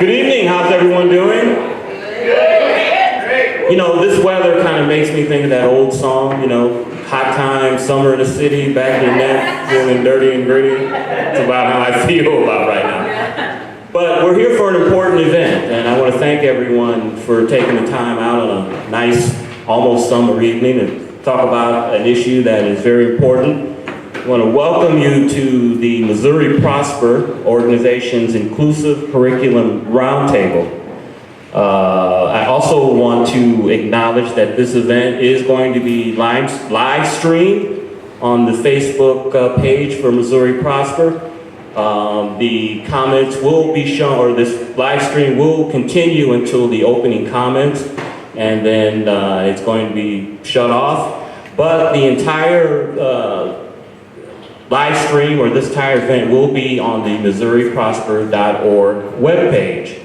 Good evening, how's everyone doing? You know, this weather kind of makes me think of that old song, you know, hot time, summer in the city, back of your neck, feeling dirty and gritty. It's about how I feel about right now. But we're here for an important event, and I want to thank everyone for taking the time out on a nice, almost summer evening to talk about an issue that is very important. I want to welcome you to the Missouri Prosper organization's Inclusive Curriculum Roundtable. I also want to acknowledge that this event is going to be live streamed on the Facebook page for Missouri Prosper. The comments will be shown, or this live stream will continue until the opening comments, and then it's going to be shut off. But the entire live stream, or this entire event, will be on the MissouriProsper.org webpage.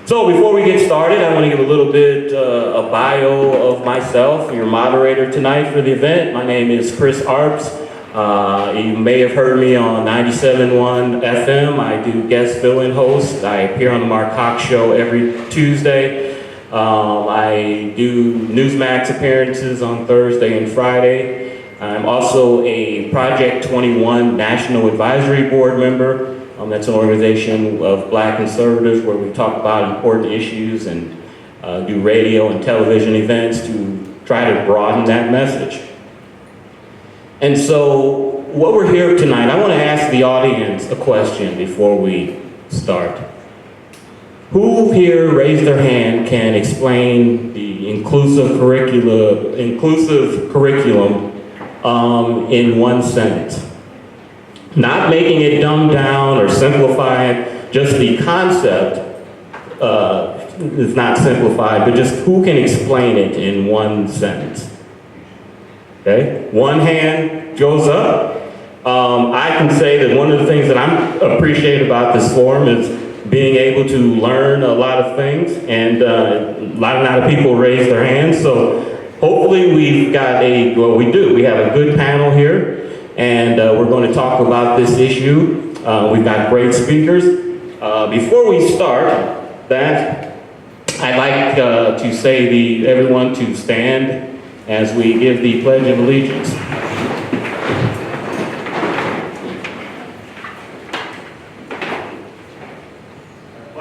So before we get started, I want to give a little bit a bio of myself, your moderator tonight for the event. My name is Chris Arps. You may have heard me on 97.1 FM. I do guest fill-in host. I appear on the Mark Hawk Show every Tuesday. I do Newsmax appearances on Thursday and Friday. I'm also a Project 21 National Advisory Board member. That's an organization of Black conservatives where we talk about important issues and do radio and television events to try to broaden that message. And so what we're here tonight, I want to ask the audience a question before we start. Who here, raise their hand, can explain the inclusive curriculum in one sentence? Not making it dumbed down or simplified, just the concept is not simplified, but just who can explain it in one sentence? Okay, one hand goes up. I can say that one of the things that I appreciate about this forum is being able to learn a lot of things, and a lot of people raise their hands, so hopefully we've got we have a good panel here. And we're going to talk about this issue. We've got great speakers. Before we start that, I'd like to say everyone to stand as we give the Pledge of Allegiance.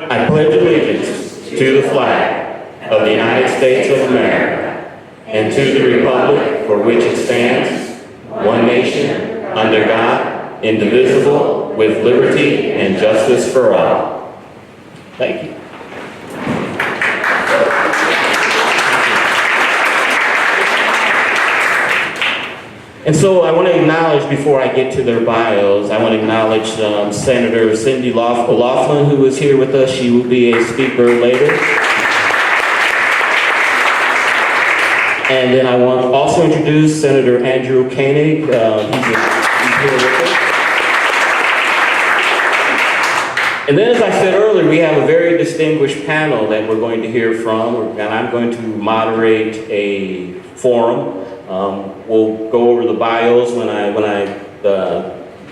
I pledge allegiance to the flag of the United States of America and to the republic for which it stands, one nation, under God, indivisible, with liberty and justice for all. Thank you. And so I want to acknowledge, before I get to their bios, I want to acknowledge Senator Cindy Laughlin, who is here with us. She will be a speaker later. And then I want to also introduce Senator Andrew Koenig. He's here with us. And then, as I said earlier, we have a very distinguished panel that we're going to hear from, and I'm going to moderate a forum. We'll go over the bios when I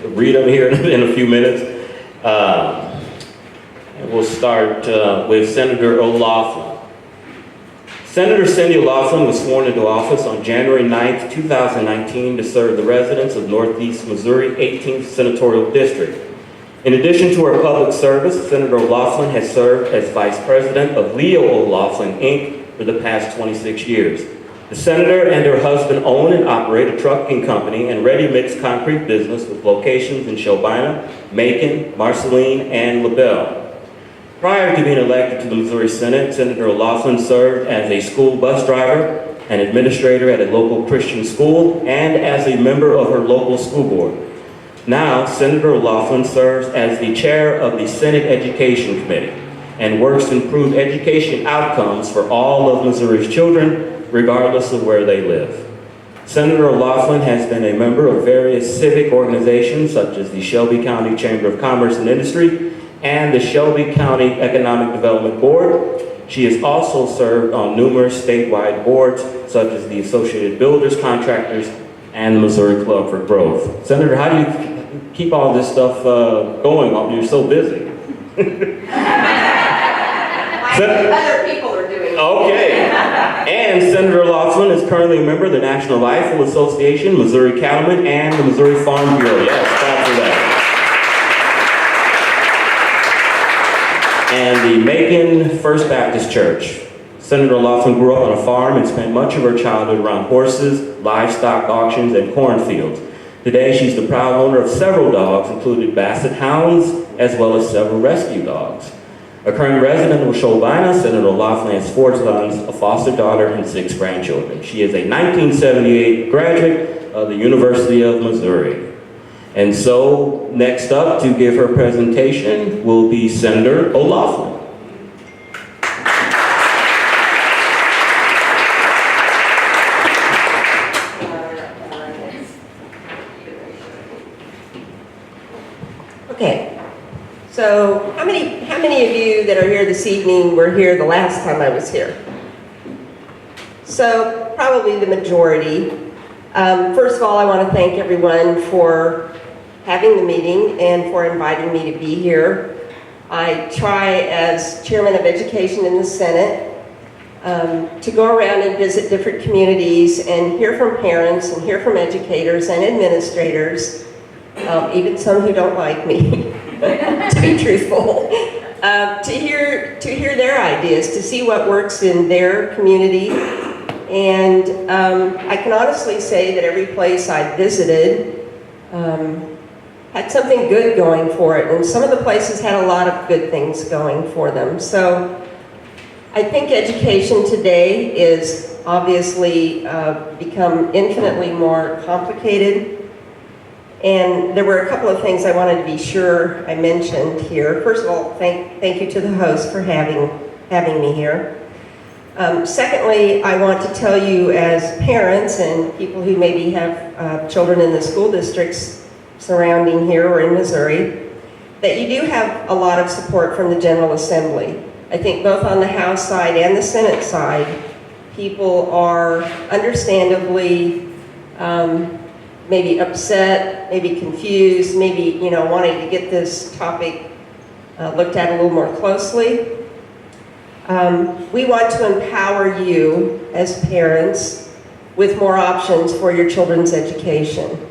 read them here in a few minutes. And we'll start with Senator O'Laughlin. Senator Cindy Laughlin was sworn into office on January 9th, 2019 to serve the residents of Northeast Missouri 18th Senatorial District. In addition to her public service, Senator O'Laughlin has served as Vice President of Leo O'Laughlin, Inc. for the past 26 years. The Senator and her husband own and operate a trucking company and ready-mix concrete business with locations in Shelbina, Macon, Marceline, and LaBelle. Prior to being elected to the Missouri Senate, Senator O'Laughlin served as a school bus driver, an administrator at a local Christian school, and as a member of her local school board. Now, Senator O'Laughlin serves as the chair of the Senate Education Committee and works to improve education outcomes for all of Missouri's children, regardless of where they live. Senator O'Laughlin has been a member of various civic organizations such as the Shelby County Chamber of Commerce and Industry and the Shelby County Economic Development Board. She has also served on numerous statewide boards, such as the Associated Builders, Contractors, and the Missouri Club for Growth. Senator, how do you keep all this stuff going? You're so busy. Other people are doing it. Okay. And Senator Laughlin is currently a member of the National Rifle Association, Missouri Cattlemen, and the Missouri Farm Bureau. Yes, clap for that. And the Macon First Baptist Church. Senator Laughlin grew up on a farm and spent much of her childhood around horses, livestock auctions, and cornfields. Today, she's the proud owner of several dogs, including Basset Hounds, as well as several rescue dogs. A current resident of Sholbina, Senator Laughlin has 4 sons, a foster daughter, and 6 grandchildren. She is a 1978 graduate of the University of Missouri. And so, next up to give her presentation will be Senator O'Laughlin. Okay, so how many of you that are here this evening were here the last time I was here? So probably the majority. First of all, I want to thank everyone for having the meeting and for inviting me to be here. I try as Chairman of Education in the Senate to go around and visit different communities and hear from parents and hear from educators and administrators, even some who don't like me, to be truthful, to hear their ideas, to see what works in their community. And I can honestly say that every place I visited had something good going for it, and some of the places had a lot of good things going for them. So I think education today is obviously become infinitely more complicated. And there were a couple of things I wanted to be sure I mentioned here. First of all, thank you to the host for having me here. Secondly, I want to tell you as parents and people who maybe have children in the school districts surrounding here or in Missouri, that you do have a lot of support from the General Assembly. I think both on the House side and the Senate side, people are understandably maybe upset, maybe confused, maybe wanting to get this topic looked at a little more closely. We want to empower you as parents with more options for your children's education.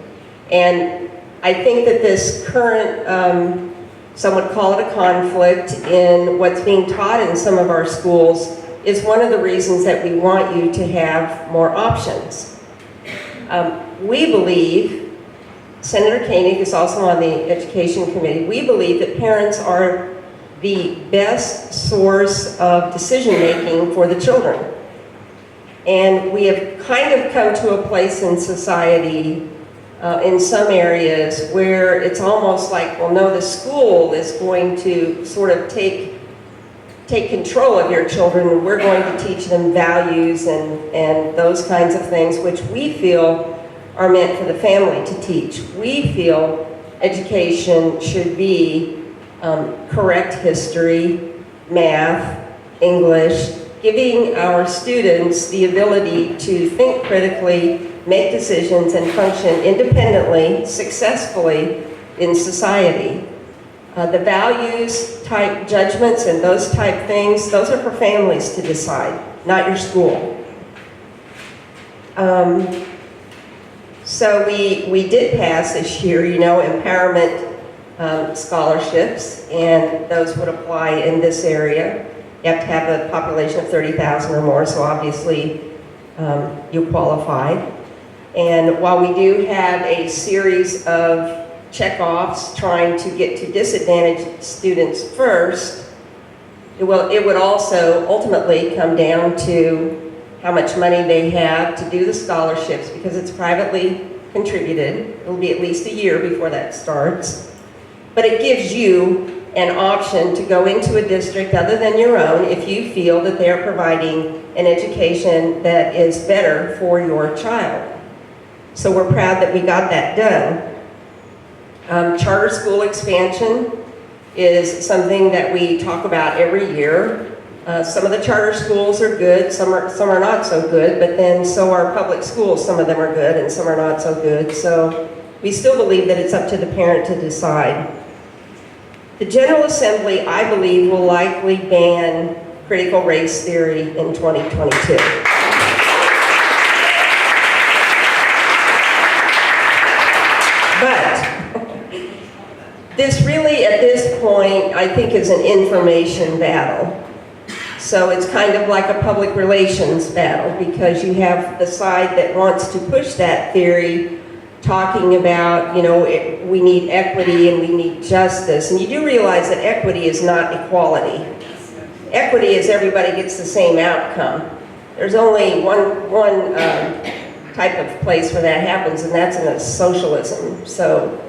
And I think that this current, some would call it a conflict in what's being taught in some of our schools is one of the reasons that we want you to have more options. We believe, Senator Koenig is also on the Education Committee, we believe that parents are the best source of decision-making for the children. And we have kind of come to a place in society in some areas where it's almost like, well, no, the school is going to sort of take control of your children, and we're going to teach them values and those kinds of things, which we feel are meant for the family to teach. We feel education should be correct history, math, English, giving our students the ability to think critically, make decisions, and function independently, successfully in society. The values type judgments and those type things, those are for families to decide, not your school. So we did pass this year, empowerment scholarships, and those would apply in this area. You have to have a population of 30,000 or more, so obviously you qualify. And while we do have a series of checkoffs trying to get to disadvantaged students first, it would also ultimately come down to how much money they have to do the scholarships, because it's privately contributed. It'll be at least a year before that starts. But it gives you an option to go into a district other than your own if you feel that they are providing an education that is better for your child. So we're proud that we got that done. Charter school expansion is something that we talk about every year. Some of the charter schools are good, some are not so good, but then so are public schools. Some of them are good and some are not so good. So we still believe that it's up to the parent to decide. The General Assembly, I believe, will likely ban critical race theory in 2022. But this really, at this point, I think is an information battle. So it's kind of like a public relations battle, because you have the side that wants to push that theory, talking about, we need equity and we need justice. And you do realize that equity is not equality. Equity is everybody gets the same outcome. There's only one type of place where that happens, and that's in a socialism. So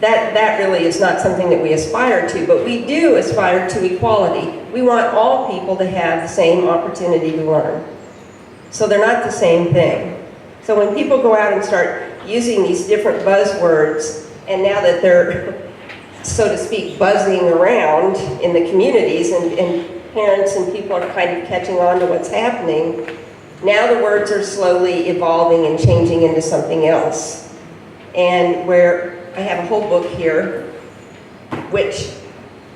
that really is not something that we aspire to, but we do aspire to equality. We want all people to have the same opportunity to learn. So they're not the same thing. So when people go out and start using these different buzzwords, and now that they're, so to speak, buzzing around in the communities, and parents and people are kind of catching on to what's happening, now the words are slowly evolving and changing into something else. And where I have a whole book here, which,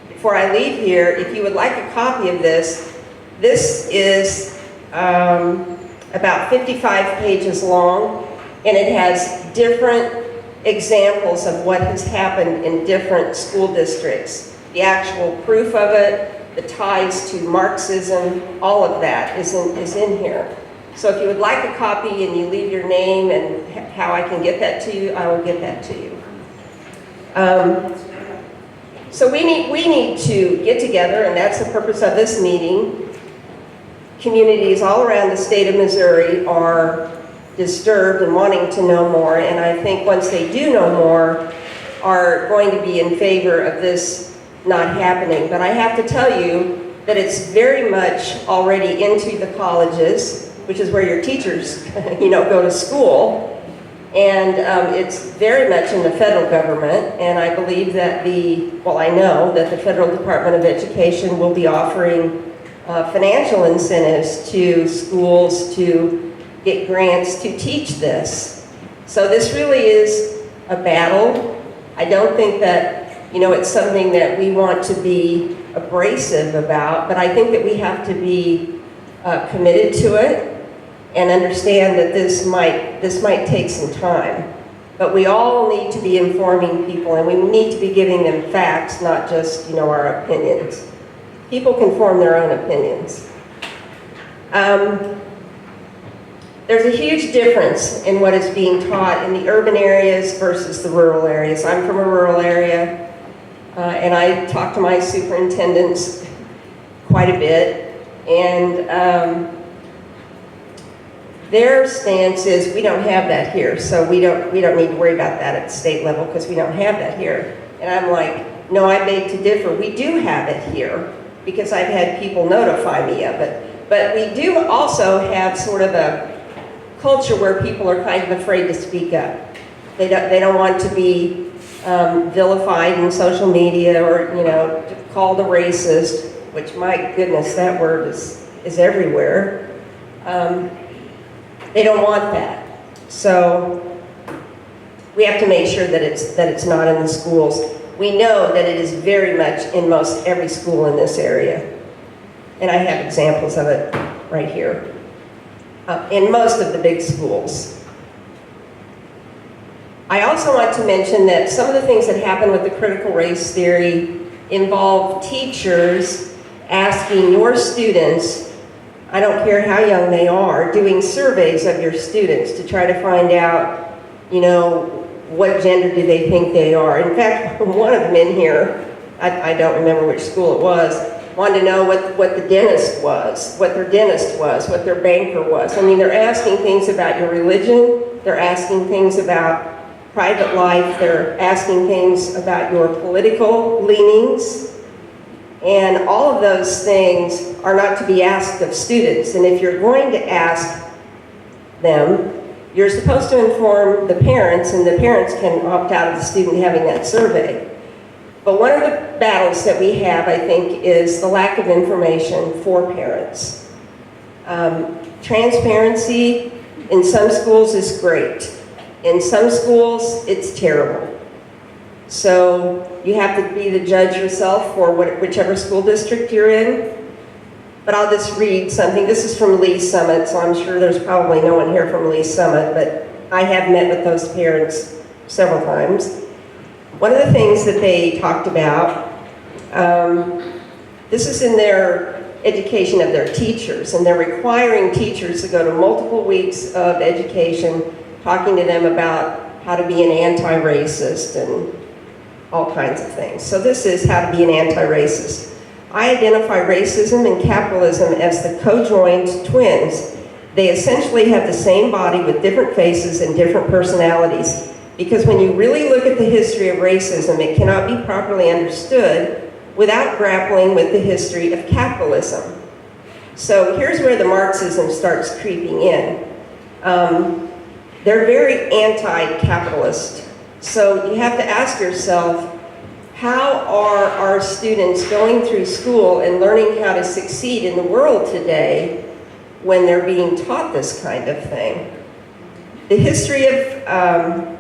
before I leave here, if you would like a copy of this, this is about 55 pages long, and it has different examples of what has happened in different school districts. The actual proof of it, the ties to Marxism, all of that is in here. So if you would like a copy and you leave your name and how I can get that to you, I will get that to you. So we need to get together, and that's the purpose of this meeting. Communities all around the state of Missouri are disturbed and wanting to know more, and I think once they do know more, are going to be in favor of this not happening. But I have to tell you that it's very much already into the colleges, which is where your teachers, go to school. And it's very much in the federal government, and I believe that I know that the Federal Department of Education will be offering financial incentives to schools to get grants to teach this. So this really is a battle. I don't think that, it's something that we want to be abrasive about, but I think that we have to be committed to it and understand that this might take some time. But we all need to be informing people, and we need to be giving them facts, not just, our opinions. People can form their own opinions. There's a huge difference in what is being taught in the urban areas versus the rural areas. I'm from a rural area, and I talk to my superintendents quite a bit, and their stance is, we don't have that here, so we don't need to worry about that at the state level because we don't have that here. And I'm like, no, I beg to differ. We do have it here because I've had people notify me of it. But we do also have sort of a culture where people are kind of afraid to speak up. They don't want to be vilified in social media or, called a racist, which, my goodness, that word is everywhere. They don't want that. So we have to make sure that it's not in the schools. We know that it is very much in most every school in this area. And I have examples of it right here. In most of the big schools. I also want to mention that some of the things that happen with the critical race theory involve teachers asking your students, I don't care how young they are, doing surveys of your students to try to find out, what gender do they think they are. In fact, one of them in here, I don't remember which school it was, wanted to know what the dentist was, what their dentist was, what their banker was. I mean, they're asking things about your religion, they're asking things about private life, they're asking things about your political leanings. And all of those things are not to be asked of students. And if you're going to ask them, you're supposed to inform the parents, and the parents can opt out of the student having that survey. But one of the battles that we have, I think, is the lack of information for parents. Transparency in some schools is great. In some schools, it's terrible. So you have to be the judge yourself for whichever school district you're in. but I'll just read something. This is from Lee Summit, so I'm sure there's probably no one here from Lee Summit, but I have met with those parents several times. One of the things that they talked about, this is in their education of their teachers, and they're requiring teachers to go to multiple weeks of education, talking to them about how to be an anti-racist and all kinds of things. So this is how to be an anti-racist. I identify racism and capitalism as the co-joined twins. They essentially have the same body with different faces and different personalities. Because when you really look at the history of racism, it cannot be properly understood without grappling with the history of capitalism. So here's where the Marxism starts creeping in. They're very anti-capitalist. So you have to ask yourself, how are our students going through school and learning how to succeed in the world today when they're being taught this kind of thing? The history of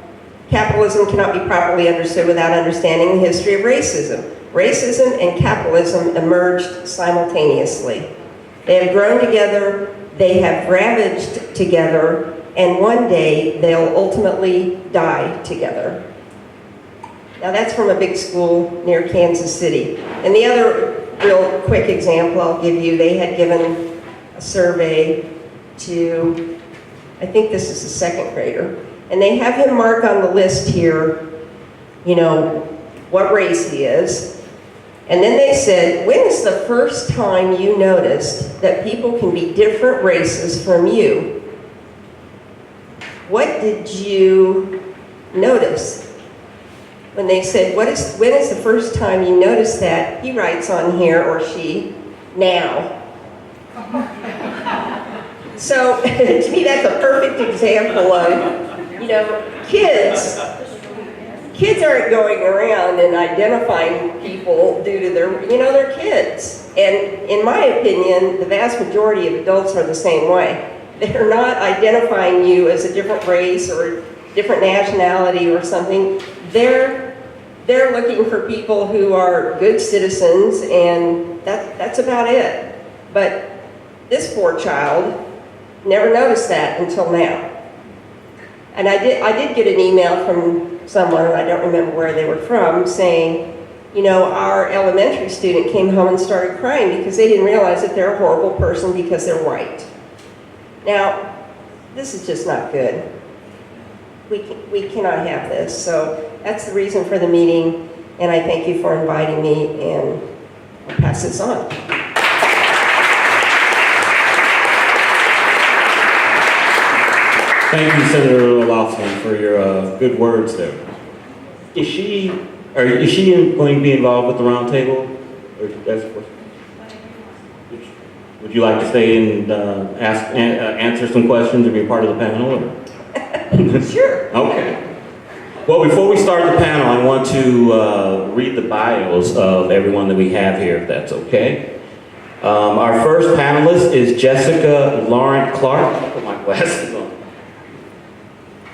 capitalism cannot be properly understood without understanding the history of racism. Racism and capitalism emerged simultaneously. They have grown together, they have ravaged together, and one day they'll ultimately die together. Now that's from a big school near Kansas City. And the other real quick example I'll give you, they had given a survey to, I think this is a second grader, and they have him mark on the list here, you know, what race he is. And then they said, when is the first time you noticed that people can be different races from you? What did you notice? When they said, when is the first time you noticed that? He writes on here, or she, now. So to me, that's a perfect example of, you know, kids aren't going around and identifying people due to their, you know, they're kids. And in my opinion, the vast majority of adults are the same way. They're not identifying you as a different race or different nationality or something. They're looking for people who are good citizens, and that's about it. But this poor child never noticed that until now. And I did get an email from someone, and I don't remember where they were from, saying, you know, our elementary student came home and started crying because they didn't realize that they're a horrible person because they're white. Now, this is just not good. We cannot have this. So that's the reason for the meeting, and I thank you for inviting me, and I'll pass this on. Thank you, Senator Lawson, for your good words there. Is she going to be involved with the roundtable? Would you like to stay and answer some questions or be a part of the panel? Or? Sure. Okay. Well, before we start the panel, I want to read the bios of everyone that we have here, if that's okay. Our first panelist is Jessica Laurent Clark. I'll put my glasses on.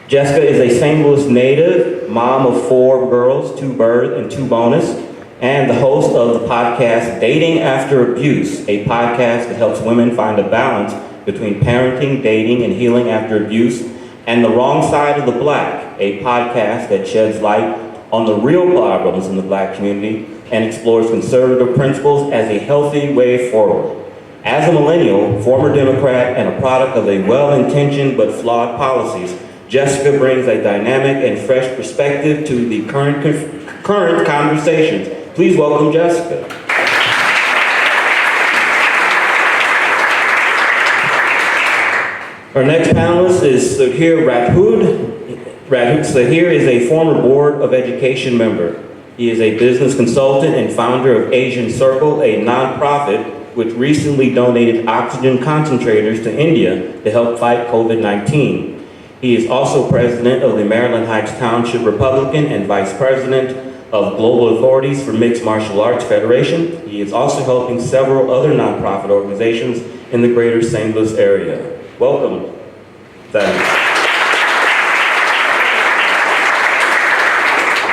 Jessica is a St. Louis native, mom of 4 girls, 2 birth and 2 bonus, and the host of the podcast Dating After Abuse, a podcast that helps women find a balance between parenting, dating, and healing after abuse, and The Wrong Side of the Black, a podcast that sheds light on the real problems in the Black community and explores conservative principles as a healthy way forward. As a millennial, former Democrat, and a product of a well-intentioned but flawed policies, Jessica brings a dynamic and fresh perspective to the current conversations. Please welcome Jessica. Our next panelist is Sahir Rathod. Sahir is a former Board of Education member. He is a business consultant and founder of Asian Circle, a nonprofit which recently donated oxygen concentrators to India to help fight COVID-19. He is also president of the Maryland Heights Township Republican and vice president of Global Authorities for Mixed Martial Arts Federation. He is also helping several other nonprofit organizations in the greater St. Louis area. Welcome. Thanks.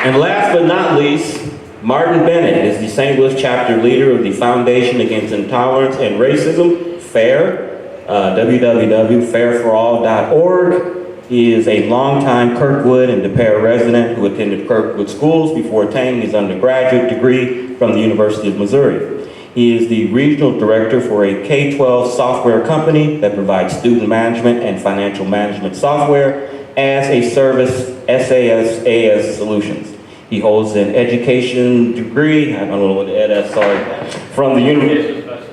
And last but not least, Martin Bennett is the St. Louis chapter leader of the Foundation Against Intolerance and Racism, FAIR, www.fairforall.org. He is a longtime Kirkwood and DePere resident who attended Kirkwood schools before attaining his undergraduate degree from the University of Missouri. He is the regional director for a K-12 software company that provides student management and financial management software as a service, SaaS solutions. He holds an education degree, I don't know what the from the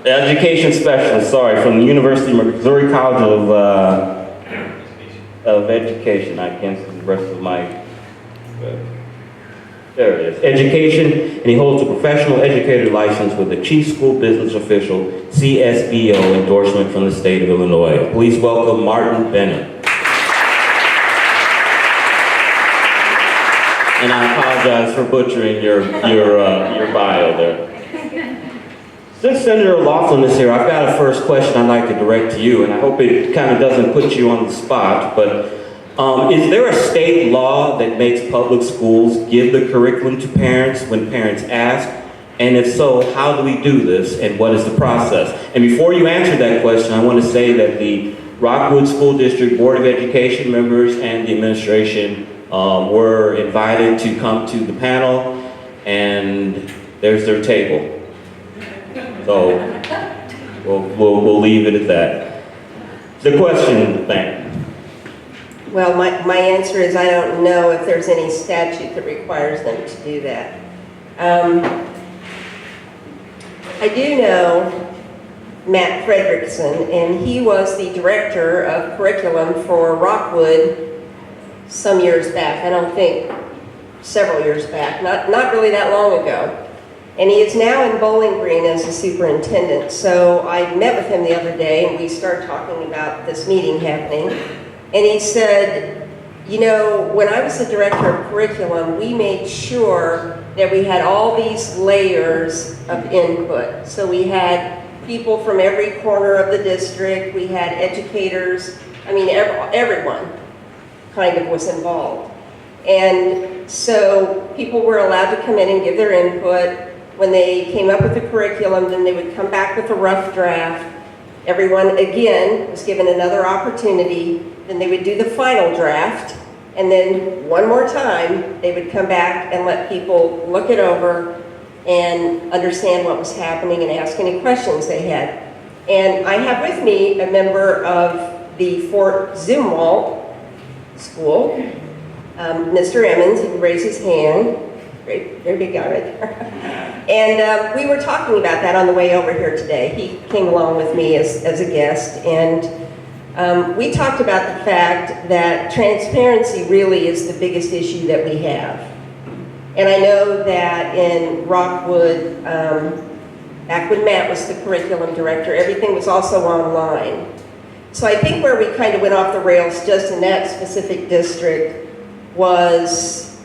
education specialist, from the University of Missouri College of Education. I can't see the rest of my, there it is, education, and he holds a professional educator license with the Chief School Business Official, CSBO endorsement from the state of Illinois. Please welcome Martin Bennett. And I apologize for butchering your bio there. Since Senator Laughlin is here, I've got a first question I'd like to direct to you, and I hope it kind of doesn't put you on the spot, but is there a state law that makes public schools give the curriculum to parents when parents ask? And if so, how do we do this, and what is the process? And before you answer that question, I want to say that the Rockwood School District Board of Education members and the administration were invited to come to the panel, and there's their table. So we'll leave it at that. The question, thank you. Well, my answer is I don't know if there's any statute that requires them to do that. I do know Matt Fredrickson, and he was the director of curriculum for Rockwood some years back. I don't think several years back, not really that long ago. And he is now in Bowling Green as a superintendent. So I met with him the other day, and we started talking about this meeting happening. And he said, you know, when I was the director of curriculum, we made sure that we had all these layers of input. So we had people from every corner of the district, we had educators, I mean, everyone kind of was involved. And so people were allowed to come in and give their input. When they came up with the curriculum, then they would come back with a rough draft. Everyone, again, was given another opportunity. Then they would do the final draft. And then one more time, they would come back and let people look it over and understand what was happening and ask any questions they had. And I have with me a member of the Fort Zumwalt School, Mr. Emmons, who raised his hand. Very big guy right there. And we were talking about that on the way over here today. He came along with me as a guest, and we talked about the fact that transparency really is the biggest issue that we have. And I know that in Rockwood, back when Matt was the curriculum director, everything was also online. So I think where we kind of went off the rails just in that specific district was,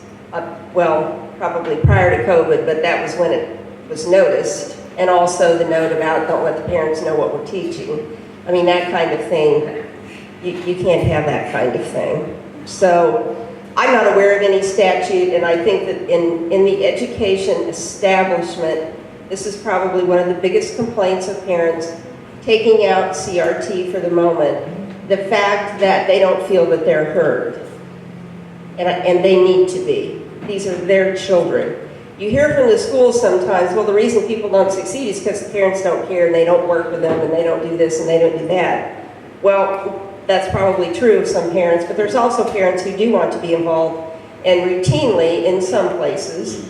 well, probably prior to COVID, but that was when it was noticed. And also the note about don't let the parents know what we're teaching. I mean, that kind of thing, you can't have that kind of thing. So I'm not aware of any statute, and I think that in the education establishment, this is probably one of the biggest complaints of parents, taking out CRT for the moment, the fact that they don't feel that they're heard. And they need to be. These are their children. You hear from the schools sometimes, well, the reason people don't succeed is because the parents don't care and they don't work with them and they don't do this and they don't do that. Well, that's probably true of some parents, but there's also parents who do want to be involved, and routinely, in some places,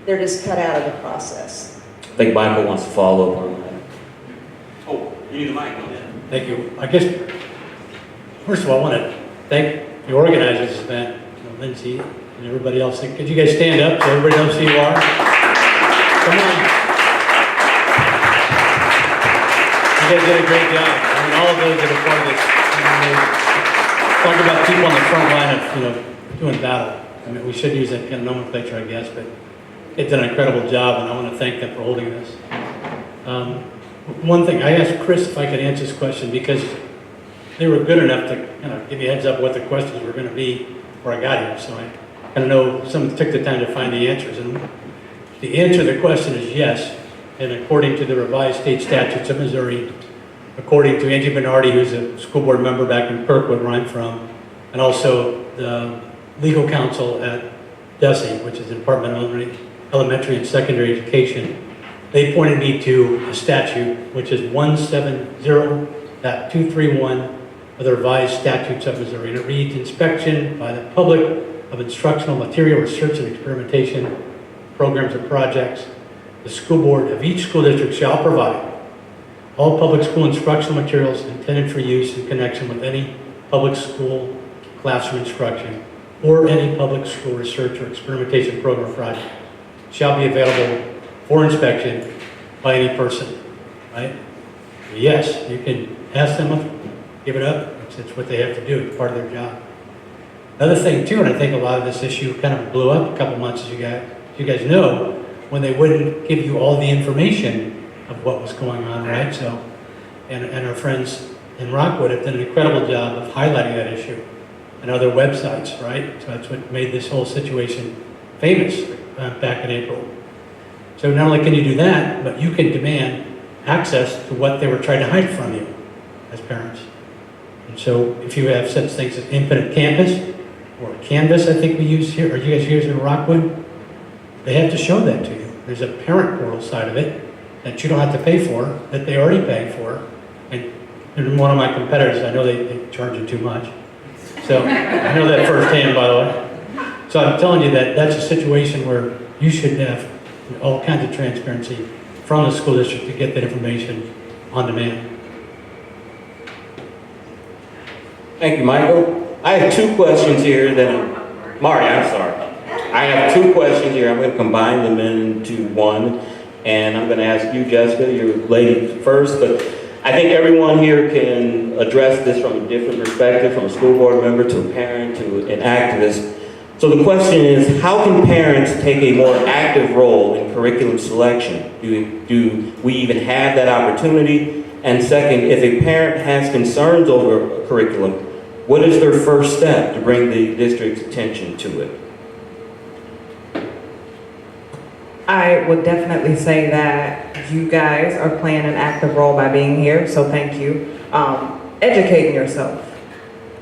they're just cut out of the process. I think Michael wants to follow up on that. Oh, you need the mic. Thank you. I guess, first of all, I want to thank the organizers of this event, Lindsay and everybody else. Could you guys stand up so everybody knows who you are? Come on. You guys did a great job. I mean, all of those that are part of this. Talk about people on the front line of, doing battle. I mean, we should use that kind of nomenclature, I guess, but they've done an incredible job, and I want to thank them for holding this. One thing, I asked Chris if I could answer this question because they were good enough to give you a heads up what the questions were going to be before I got here, so I kind of know someone took the time to find the answers. And The answer to the question is yes, and according to the revised state statutes of Missouri, according to Angie Bernardi, who's a school board member back in Kirkwood, where I'm from, and also the legal counsel at DESE, which is the Department of Elementary and Secondary Education, they pointed me to a statute, which is 170.231 of the revised statutes of Missouri, and it reads, inspection by the public of instructional material, research and experimentation, programs and projects. The school board of each school district shall provide all public school instructional materials intended for use in connection with any public school classroom instruction or any public school research or experimentation program or project shall be available for inspection by any person, right? Yes, you can ask them, give it up. It's what they have to do. It's part of their job. Another thing too, and I think a lot of this issue kind of blew up a couple months, as you guys know, when they wouldn't give you all the information of what was going on, right? So, and our friends in Rockwood have done an incredible job of highlighting that issue and other websites, right? So that's what made this whole situation famous back in April. So not only can you do that, but you can demand access to what they were trying to hide from you as parents. And so if you have such things as Infinite Campus or Canvas, I think we use here, or you guys use in Rockwood, they have to show that to you. There's a parent portal side of it that you don't have to pay for, that they already pay for. And one of my competitors, I know they charge you too much. So I know that firsthand, by the way. So I'm telling you that that's a situation where you should have all kinds of transparency from the school district to get that information on demand. Thank you, Michael. I have two questions here Marty, I'm sorry. I have two questions here. I'm going to combine them into one. And I'm going to ask you, Jessica, your lady first. But I think everyone here can address this from a different perspective, from a school board member to a parent to an activist. So the question is, how can parents take a more active role in curriculum selection? Do we even have that opportunity? And second, if a parent has concerns over a curriculum, what is their first step to bring the district's attention to it? I would definitely say that you guys are playing an active role by being here, so thank you. Educating yourself.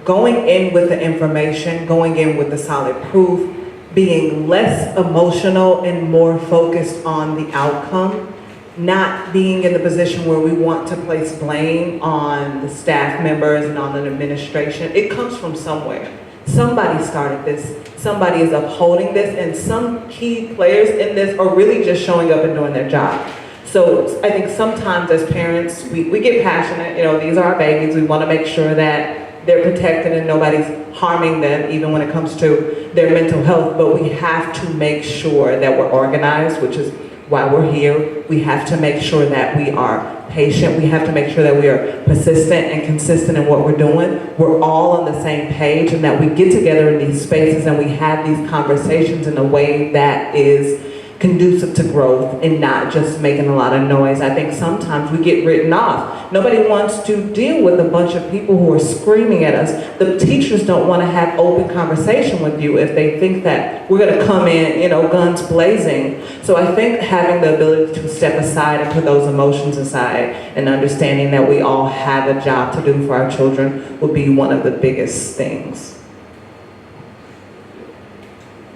Going in with the information, going in with the solid proof, being less emotional and more focused on the outcome, not being in the position where we want to place blame on the staff members and on the administration. It comes from somewhere. Somebody started this, somebody is upholding this, and some key players in this are really just showing up and doing their job. So I think sometimes as parents, we get passionate, these are our babies, we want to make sure that they're protected and nobody's harming them, even when it comes to their mental health, but we have to make sure that we're organized, which is why we're here. We have to make sure that we are patient. We have to make sure that we are persistent and consistent in what we're doing. We're all on the same page, and that we get together in these spaces and we have these conversations in a way that is conducive to growth and not just making a lot of noise. I think sometimes we get written off. Nobody wants to deal with a bunch of people who are screaming at us. The teachers don't want to have open conversation with you if they think that we're going to come in, guns blazing. So I think having the ability to step aside and put those emotions aside and understanding that we all have a job to do for our children would be one of the biggest things.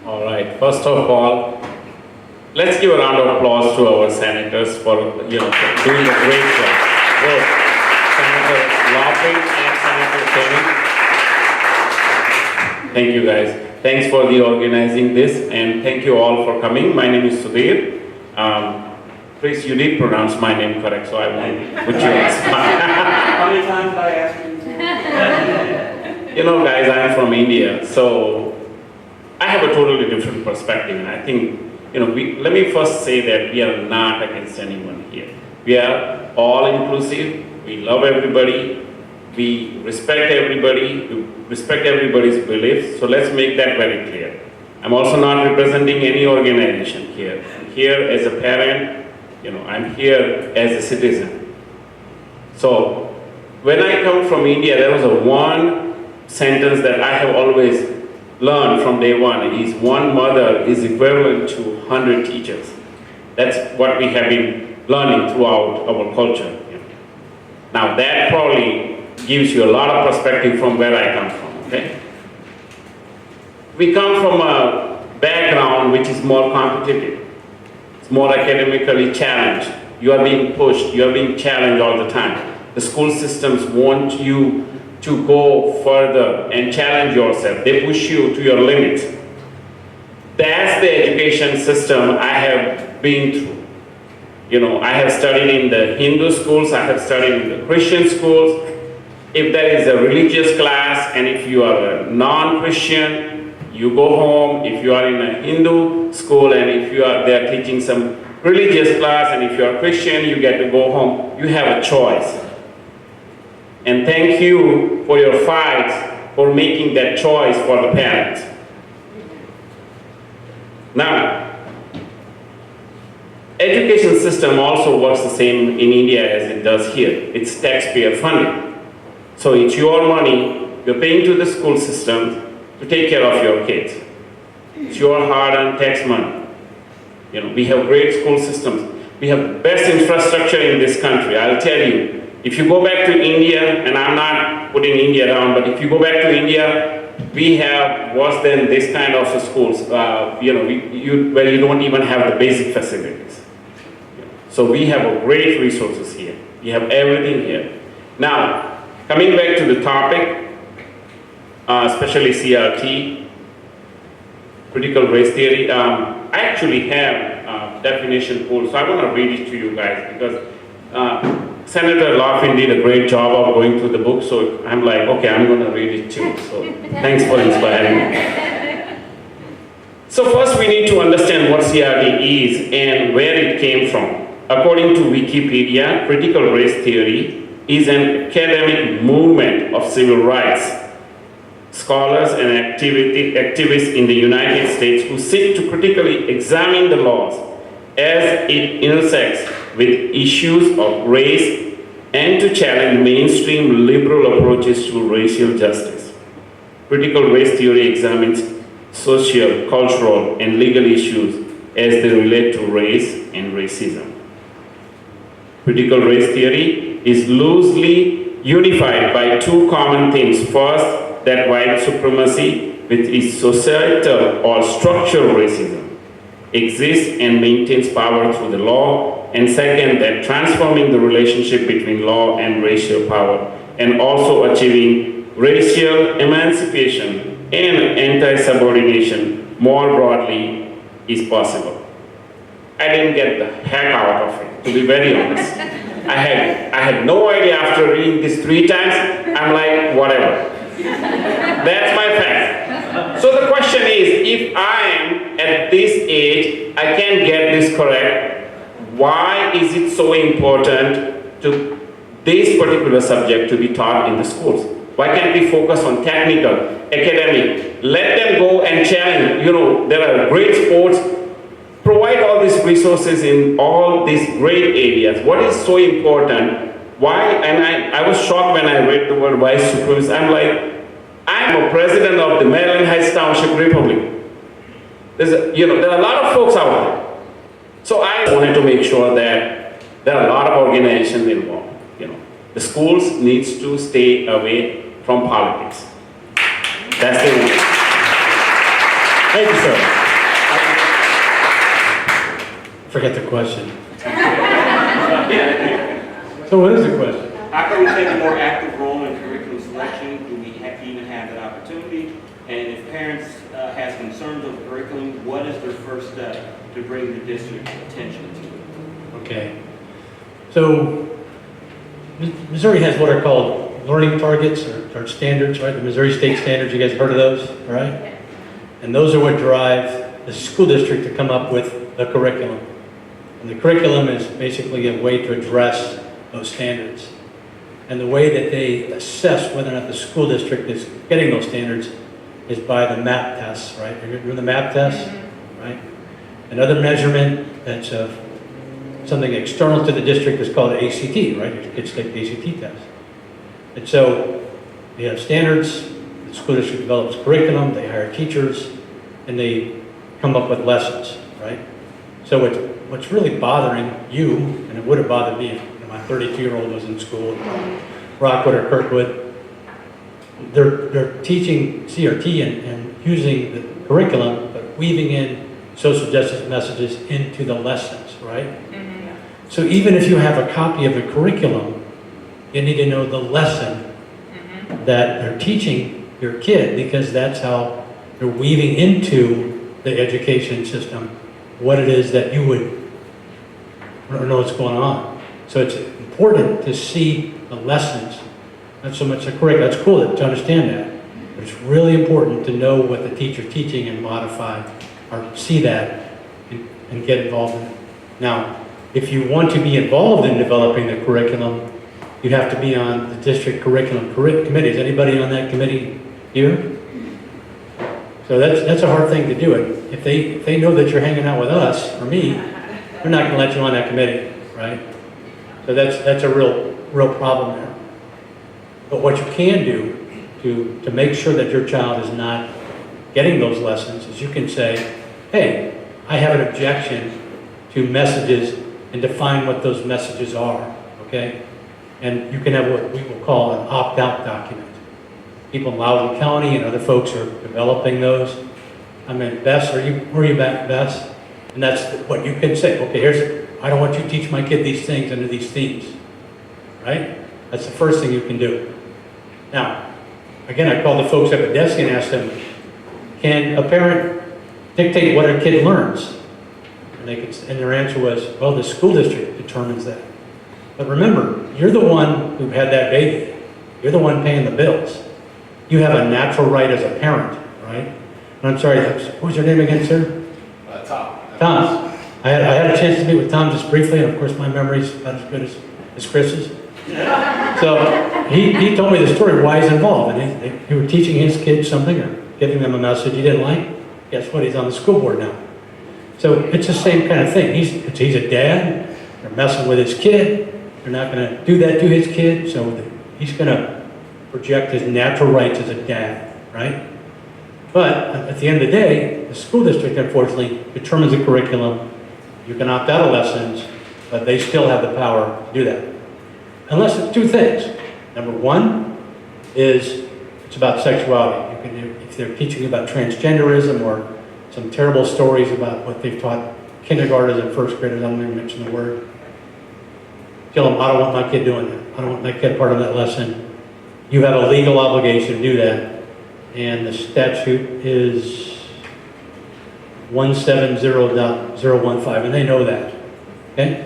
All right, first of all, let's give a round of applause to our senators for doing a great job. Both Senator Lawford and Senator Kenny. Thank you guys. Thanks for the organizing this, and thank you all for coming. My name is Sudhir. Please, you did pronounce my name correct, so I won't put you on spot. How many times did I ask you? Guys, I'm from India, so I have a totally different perspective, and I think let me first say that we are not against anyone here. We are all inclusive. We love everybody. We respect everybody. We respect everybody's beliefs. So let's make that very clear. I'm also not representing any organization here. I'm here as a parent. I'm here as a citizen. So when I come from India, there was a one sentence that I have always learned from day one. It is one mother is equivalent to 100 teachers. That's what we have been learning throughout our culture. Now that probably gives you a lot of perspective from where I come from, okay? We come from a background which is more competitive. It's more academically challenged. You are being pushed, you are being challenged all the time. The school systems want you to go further and challenge yourself. They push you to your limits. That's the education system I have been through. You know, I have studied in the Hindu schools, I have studied in the Christian schools. If there is a religious class and if you are a non-Christian, you go home. If you are in a Hindu school and if you are there teaching some religious class and if you are Christian, you get to go home. You have a choice. And thank you for your fights for making that choice for the parents. Now, education system also works the same in India as it does here. It's taxpayer funded. So it's your money, you're paying to the school system to take care of your kids. It's your hard-earned tax money. You know, we have great school systems. We have best infrastructure in this country. I'll tell you, if you go back to India, and I'm not putting India down, but if you go back to India, we have worse than this kind of schools, you know, where you don't even have the basic facilities. So we have great resources here. We have everything here. Now, coming back to the topic, especially CRT, critical race theory, I actually have a definition pool, so I want to read it to you guys because Senator Laughlin did a great job of going through the book, so I'm like, okay, I'm going to read it too. So thanks for inspiring me. So first we need to understand what CRT is and where it came from. According to Wikipedia, critical race theory is an academic movement of civil rights scholars and activists in the United States who seek to critically examine the laws as it intersects with issues of race and to challenge mainstream liberal approaches to racial justice. Critical race theory examines social, cultural, and legal issues as they relate to race and racism. Critical race theory is loosely unified by two common themes. First, that white supremacy with its societal or structural racism exists and maintains power through the law, and second, that transforming the relationship between law and racial power and also achieving racial emancipation and anti-subordination more broadly is possible. I didn't get the heck out of it, to be very honest. I had no idea after reading this 3 times. I'm like, whatever. That's my fact. So the question is, if I am at this age, I can get this correct, why is it so important to this particular subject to be taught in the schools? Why can't we focus on technical, academic? Let them go and challenge. You know, there are great sports. Provide all these resources in all these great areas. What is so important? Why? And I was shocked when I read the word white supremacy. I'm like, I'm a president of the Maryland Heights Township Republic. There are a lot of folks out there. So I wanted to make sure that there are a lot of organizations involved. The schools needs to stay away from politics. That's the one. Thank you, sir. Forget the question. So what is the question? How can we take a more active role in curriculum selection? Do we even have that opportunity? And if parents have concerns over curriculum, what is their first step to bring the district's attention to it? Okay. So Missouri has what are called learning targets or standards, right? The Missouri State Standards, you guys heard of those, right? And those are what drive the school district to come up with the curriculum. And the curriculum is basically a way to address those standards. And the way that they assess whether or not the school district is getting those standards is by the MAP tests, right? You're doing the MAP tests, right? Another measurement that's something external to the district is called ACT, right? Your kids take the ACT test. And so they have standards, the school district develops curriculum, they hire teachers, and they come up with lessons, right? So what's really bothering you, and it would have bothered me if my 32-year-old was in school in Rockwood or Kirkwood, they're teaching CRT and using the curriculum, but weaving in social justice messages into the lessons, right? So even if you have a copy of the curriculum, you need to know the lesson that they're teaching your kid, because that's how they're weaving into the education system what it is that you would know what's going on. So it's important to see the lessons, not so much the curriculum. That's cool to understand that, but it's really important to know what the teacher's teaching and modify or see that and get involved in it. Now, if you want to be involved in developing the curriculum, you have to be on the district curriculum committee. Is anybody on that committee here? So that's a hard thing to do. It if they know that you're hanging out with us or me, they're not going to let you on that committee, right? So that's a real problem there. But what you can do to make sure that your child is not getting those lessons is you can say, hey, I have an objection to messages, and define what those messages are, okay? And you can have what we will call an opt-out document. People in Loudoun County and other folks are developing those. I mean, Bess, where are you back, Bess? And that's what you can say. Okay, I don't want you to teach my kid these things under these themes, right? That's the first thing you can do. Now, again, I called the folks up at desk and asked them, can a parent dictate what a kid learns? And their answer was, well, the school district determines that. But remember, you're the one who had that baby. You're the one paying the bills. You have a natural right as a parent, right? And I'm sorry, what was your name again, sir? Tom. Tom. I had a chance to meet with Tom just briefly, and of course my memory's not as good as Chris's. So he told me the story why he's involved. And he were teaching his kids something or giving them a message he didn't like. Guess what? He's on the school board now. So it's the same kind of thing. He's a dad. They're messing with his kid. They're not going to do that to his kid. So he's going to project his natural rights as a dad, right? But at the end of the day, the school district, unfortunately, determines the curriculum. You can opt out of lessons, but they still have the power to do that. Unless it's two things. Number one is it's about sexuality. If they're teaching about transgenderism or some terrible stories about what they've taught kindergartners and first graders, I don't even mention the word. Tell them, I don't want my kid doing that. I don't want my kid part of that lesson. You have a legal obligation to do that. And the statute is 170.015, and they know that. Okay?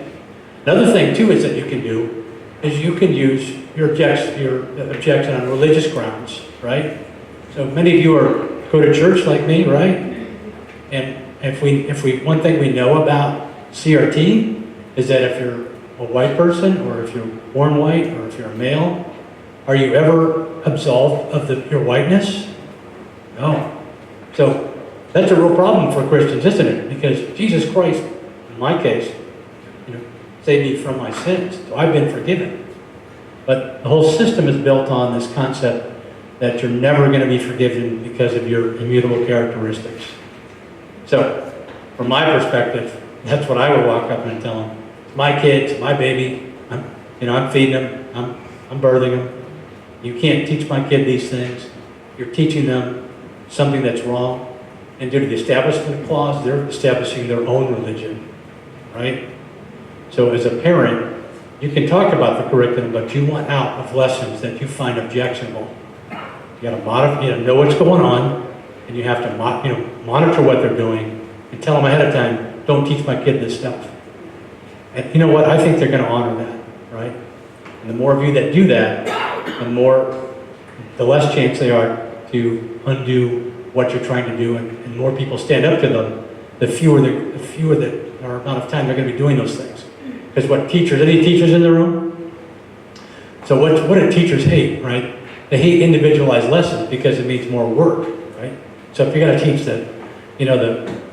Another thing, too, is that you can do is you can use your objection on religious grounds, right? So many of you go to church like me, right? And if one thing we know about CRT is that if you're a white person, or if you're born white, or if you're a male, are you ever absolved of your whiteness? No. So that's a real problem for Christians, isn't it? Because Jesus Christ, in my case, saved me from my sins. So I've been forgiven. But the whole system is built on this concept that you're never going to be forgiven because of your immutable characteristics. So, from my perspective, that's what I would walk up and tell them. It's my kid, it's my baby. I'm feeding them. I'm birthing them. You can't teach my kid these things. You're teaching them something that's wrong. And due to the Establishment Clause, they're establishing their own religion, right? So as a parent, you can talk about the curriculum, but you want out of lessons that you find objectionable. You got to modify, know what's going on, and you have to monitor what they're doing and tell them ahead of time, don't teach my kid this stuff. And you know what? I think they're going to honor that, right? And the more of you that do that, the less chance they are to undo what you're trying to do, and more people stand up to them, the fewer that or amount of time they're going to be doing those things. Because any teachers in the room? So what do teachers hate, right? They hate individualized lessons because it means more work, right? So if you're going to teach the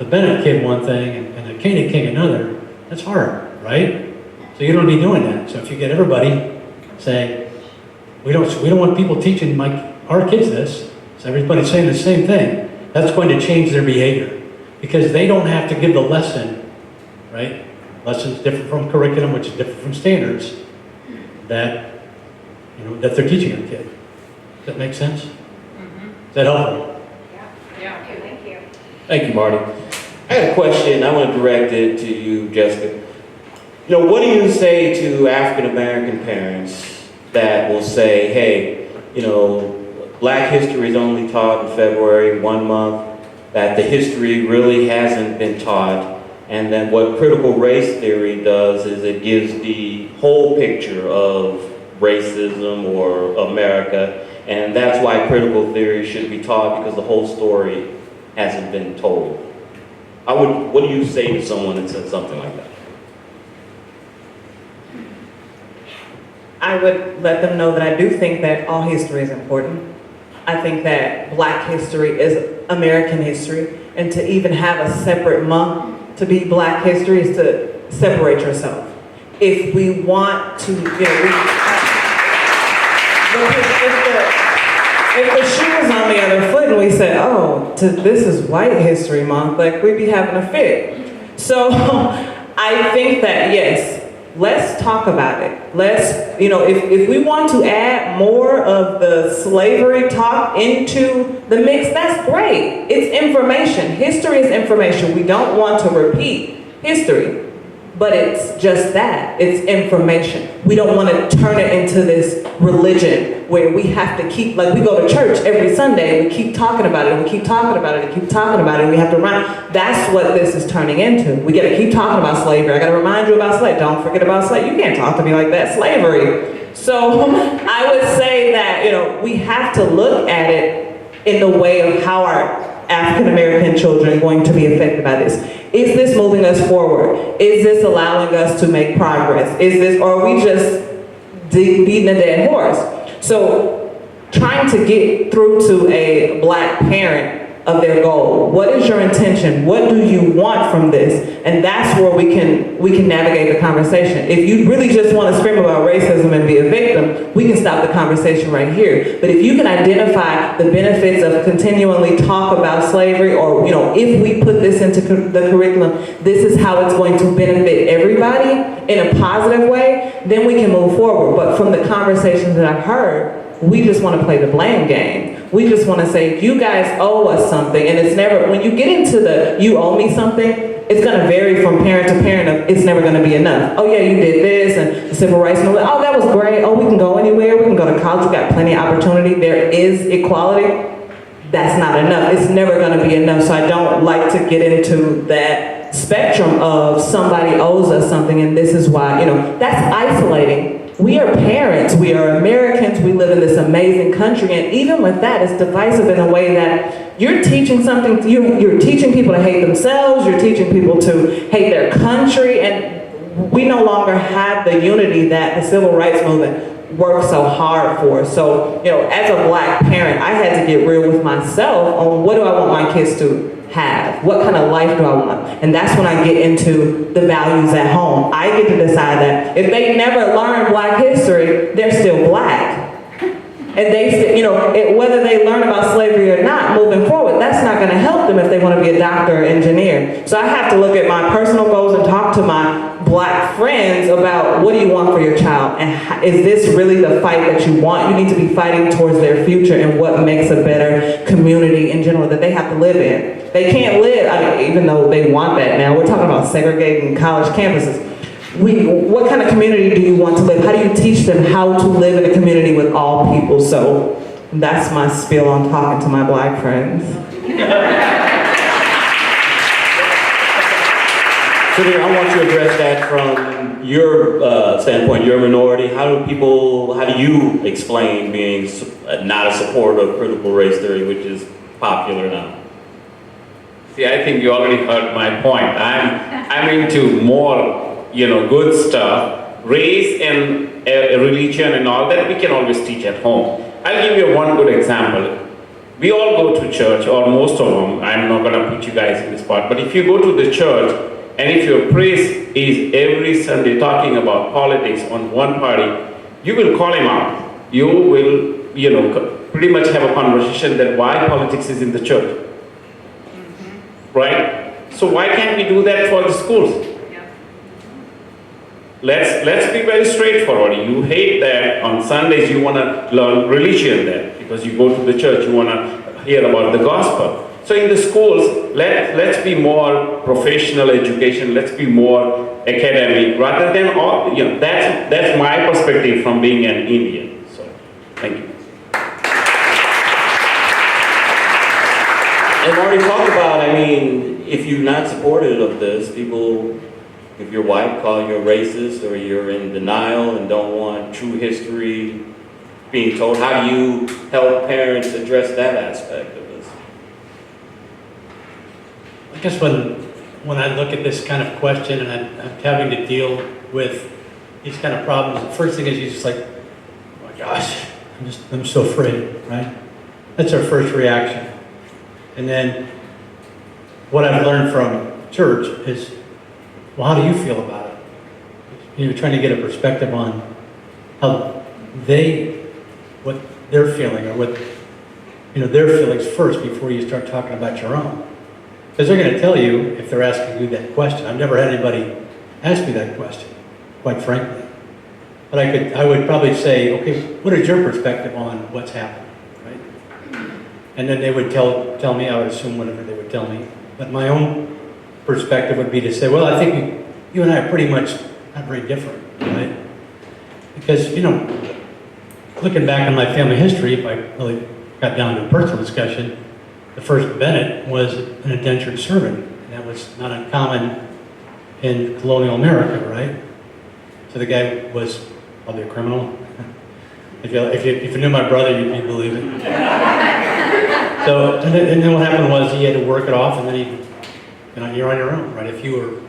Bennett kid one thing and the Koenig King another, that's hard, right? So you don't be doing that. So if you get everybody saying, we don't want people teaching our kids this, so everybody's saying the same thing, that's going to change their behavior. Because they don't have to give the lesson right? Lessons different from curriculum, which is different from standards, that, that they're teaching our kid. Does that make sense? Is that helpful? Thank you, Marty. I had a question. I want to direct it to you, Jessica. What do you say to African American parents that will say, hey, Black history is only taught in February, 1 month, that the history really hasn't been taught, and then what critical race theory does is it gives the whole picture of racism or America, and that's why critical theory should be taught, because the whole story hasn't been told. What do you say to someone that says something like that? I would let them know that I do think that all history is important. I think that Black history is American history, and to even have a separate month to be Black history is to separate yourself. If we want to, if the shoe was on the other foot and we said, oh, this is white history month, like we'd be having a fit. So I think that, yes, let's talk about it. Let's, if we want to add more of the slavery talk into the mix, that's great. It's information. History is information. We don't want to repeat history, but it's just that. It's information. We don't want to turn it into this religion where we have to keep, like we go to church every Sunday and we keep talking about it and we keep talking about it and keep talking about it and we have to remind. That's what this is turning into. We got to keep talking about slavery. I got to remind you about slavery. Don't forget about slavery. You can't talk to me like that. Slavery. So I would say that, we have to look at it in the way of how our African American children are going to be affected by this. Is this moving us forward? Is this allowing us to make progress? Or are we just beating a dead horse? So trying to get through to a Black parent of their goal. What is your intention? What do you want from this? And that's where we can navigate the conversation. If you really just want to scream about racism and be a victim, we can stop the conversation right here. But if you can identify the benefits of continually talk about slavery, or if we put this into the curriculum, this is how it's going to benefit everybody in a positive way, then we can move forward. But from the conversations that I've heard, we just want to play the blame game. We just want to say, you guys owe us something. And it's never, when you get into the you owe me something, it's going to vary from parent to parent. It's never going to be enough. Oh yeah, you did this, and the civil rights movement. Oh, that was great. Oh, we can go anywhere. We can go to college. We got plenty of opportunity. There is equality. That's not enough. It's never going to be enough. So I don't like to get into that spectrum of somebody owes us something and this is why, that's isolating. We are parents, we are Americans, we live in this amazing country, and even with that, it's divisive in a way that you're teaching something, you're teaching people to hate themselves, you're teaching people to hate their country, and we no longer have the unity that the civil rights movement worked so hard for. So, as a Black parent, I had to get real with myself on what do I want my kids to have? What kind of life do I want? And that's when I get into the values at home. I get to decide that if they never learn Black history, they're still Black. And they, whether they learn about slavery or not, moving forward, that's not going to help them if they want to be a doctor or engineer. So I have to look at my personal goals and talk to my Black friends about what do you want for your child, and is this really the fight that you want? You need to be fighting towards their future and what makes a better community in general that they have to live in. They can't live, even though they want that now. We're talking about segregating college campuses. What kind of community do you want to live? How do you teach them how to live in a community with all people? So that's my spiel on talking to my Black friends. Senator, I want to address that from your standpoint. You're a minority. How do you explain being not a supporter of critical race theory, which is popular now? See, I think you already heard my point. I'm into more, good stuff. Race and religion and all that, we can always teach at home. I'll give you one good example. We all go to church, or most of them. I'm not going to put you guys in this part, but if you go to the church, and if your priest is every Sunday talking about politics on one party, you will call him out. You will, pretty much have a conversation that why politics is in the church. Right? So why can't we do that for the schools? let's be very straightforward. You hate that on Sundays you want to learn religion there because you go to the church, you want to hear about the gospel. So in the schools, let's be more professional education, let's be more academic rather than all, that's my perspective from being an Indian. So thank you. And already talked about, I mean, if you're not supportive of this, people, if you're white, call you a racist, or you're in denial and don't want true history being told. How do you help parents address that aspect of this? I guess when I look at this kind of question and I'm having to deal with these kind of problems, the first thing is you're just like, oh my gosh, I'm so afraid, right? That's our first reaction. And then what I've learned from church is, well, how do you feel about it? You're trying to get a perspective on how what they're feeling, or what, their feelings first before you start talking about your own. Because they're going to tell you if they're asking you that question. I've never had anybody ask me that question, quite frankly. But I would probably say, okay, what is your perspective on what's happened, right? And then they would tell me, I would assume whatever they would tell me. But my own perspective would be to say, well, I think you and I are pretty much not very different, right? Because, looking back on my family history, if I really got down to a personal discussion, the first Bennett was an indentured servant, and that was not uncommon in colonial America, right? So the guy was probably a criminal. If you knew my brother, you'd believe it. So, and then what happened was he had to work it off, and then you're on your own, right? If you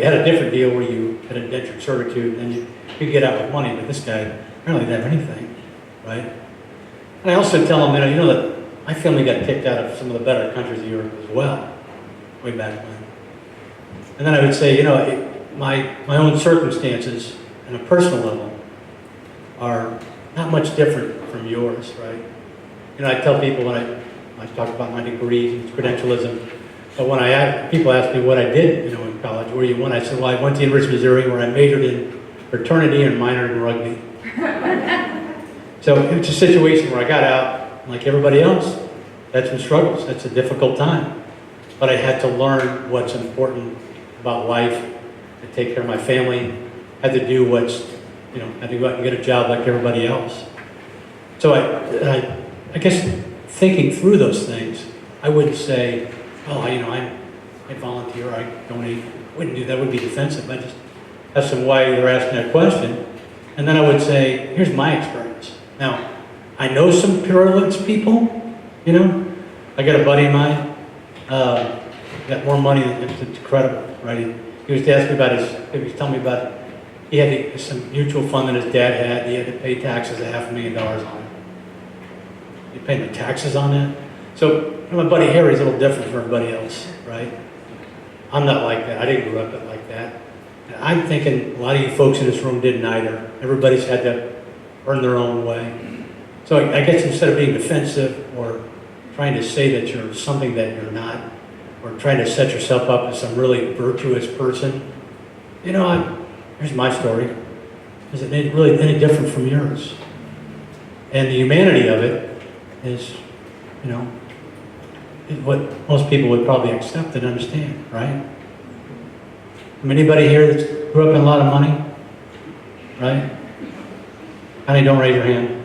had a different deal where you had indentured servitude, then you could get out with money. But this guy apparently didn't have anything, right? And I also tell him, that my family got kicked out of some of the better countries of Europe as well, way back when. And then I would say, my own circumstances on a personal level are not much different from yours, right? I tell people when I talk about my degrees and credentialism, but when people ask me what I did, in college, where you went, I said, well, I went to the University of Missouri where I majored in fraternity and minored in rugby. So it was a situation where I got out, like everybody else, had some struggles. That's a difficult time. But I had to learn what's important about life, to take care of my family, had to do had to go out and get a job like everybody else. So I guess thinking through those things, I wouldn't say, oh, I volunteer, I donate. I wouldn't do that. Would be defensive. I just ask them why they're asking that question. And then I would say, here's my experience. Now, I know some purulence people, I got a buddy of mine, got more money than it's incredible, right? He was asking me about he was telling me about, he had some mutual fund that his dad had. He had to pay taxes of $500,000 on it. You paying the taxes on that? So my buddy Harry's a little different from everybody else, right? I'm not like that. I didn't grow up like that. And I'm thinking a lot of you folks in this room didn't either. Everybody's had to earn their own way. So I guess instead of being defensive or trying to say that you're something that you're not, or trying to set yourself up as some really virtuous person, here's my story. Is it really any different from yours? And the humanity of it is, is what most people would probably accept and understand, right? Anybody here that grew up in a lot of money, right? Honey, don't raise your hand.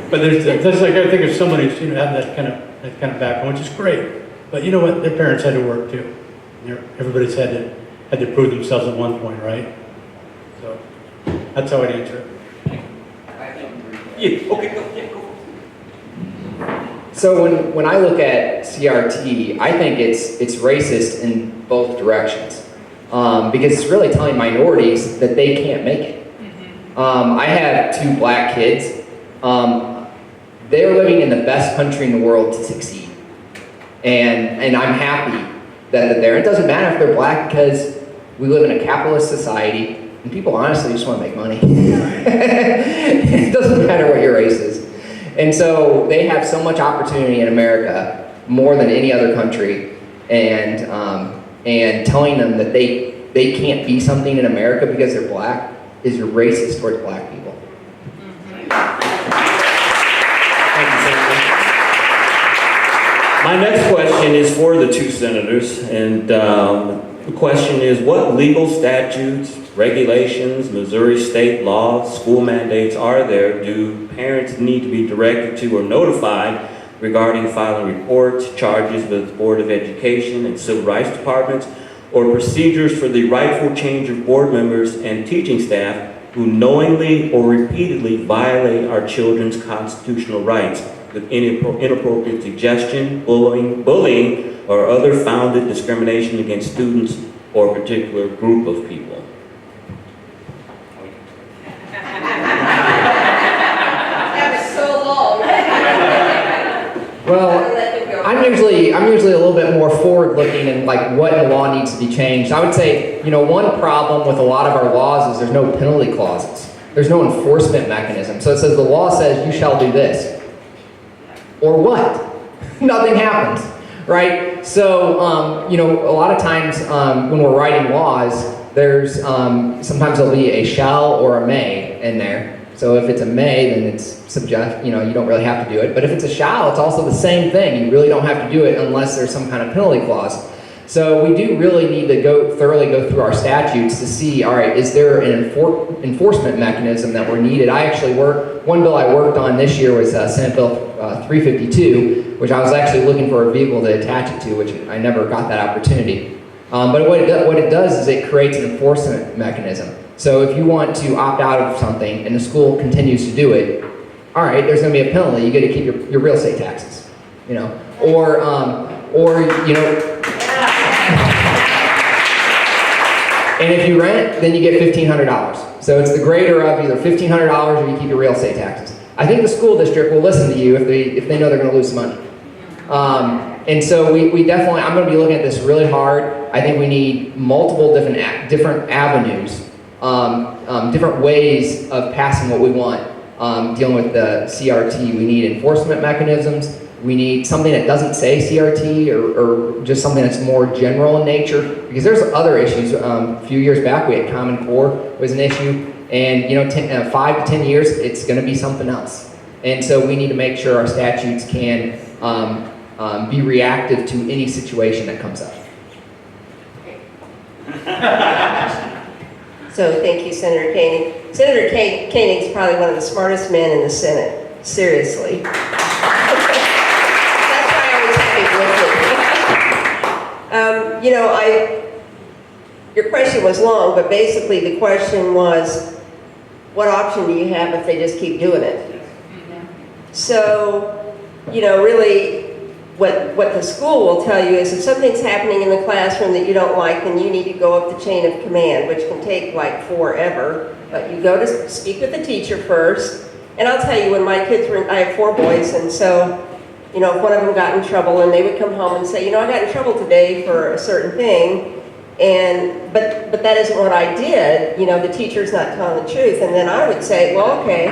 But there's like, I think there's somebody who's have that kind of background, which is great. But you know what? Their parents had to work too. Everybody's had to prove themselves at one point, right? So that's how I'd answer it. Yeah, okay, go. So when I look at CRT, I think it's racist in both directions, because it's really telling minorities that they can't make it. I have 2 black kids. They're living in the best country in the world to succeed, and I'm happy that they're there. It doesn't matter if they're black, because we live in a capitalist society, and people honestly just want to make money. It doesn't matter what your race is. And so they have so much opportunity in America, more than any other country, and and telling them that they can't be something in America because they're black is you're racist towards black people. Thank you, Senator. My next question is for the two senators, and the question is, what legal statutes, regulations, Missouri state laws, school mandates are there do parents need to be directed to or notified regarding filing reports, charges with the Board of Education and Civil Rights Departments, or procedures for the rightful change of board members and teaching staff who knowingly or repeatedly violate our children's constitutional rights with inappropriate suggestion, bullying, or other founded discrimination against students or a particular group of people? That was so long. Well, I'm usually a little bit more forward-looking and like what in the law needs to be changed. I would say, one problem with a lot of our laws is there's no penalty clauses. There's no enforcement mechanism. So it says the law says you shall do this. Or what? Nothing happens, right? So, a lot of times when we're writing laws, there's sometimes there'll be a shall or a may in there. So if it's a may, then it's you don't really have to do it. But if it's a shall, it's also the same thing. You really don't have to do it unless there's some kind of penalty clause. So we do really need to thoroughly go through our statutes to see, all right, is there an enforcement mechanism that we're needed? One bill I worked on this year was Senate Bill 352, which I was actually looking for a vehicle to attach it to, which I never got that opportunity. But what it does is it creates an enforcement mechanism. So if you want to opt out of something and the school continues to do it, all right, there's going to be a penalty. You get to keep your real estate taxes, or and if you rent, then you get $1,500. So it's the greater of either $1,500 or you keep your real estate taxes. I think the school district will listen to you if they know they're going to lose money. And so we definitely, I'm going to be looking at this really hard. I think we need multiple different avenues, different ways of passing what we want. Dealing with the CRT, we need enforcement mechanisms. We need something that doesn't say CRT or just something that's more general in nature, because there's other issues. A few years back, we had Common Core was an issue, and 5 to 10 years, it's going to be something else. And so we need to make sure our statutes can be reactive to any situation that comes up. So thank you, Senator Koenig. Senator Koenig is probably one of the smartest men in the Senate. Seriously. That's why I always have him with me. Your question was long, but basically the question was, what option do you have if they just keep doing it? So, really, what the school will tell you is if something's happening in the classroom that you don't like, then you need to go up the chain of command, which can take like forever. But you go to speak with the teacher first. And I'll tell you, when my kids were, I have 4 boys, and so, if one of them got in trouble and they would come home and say, I got in trouble today for a certain thing, but that isn't what I did, the teacher's not telling the truth. And then I would say, well, okay,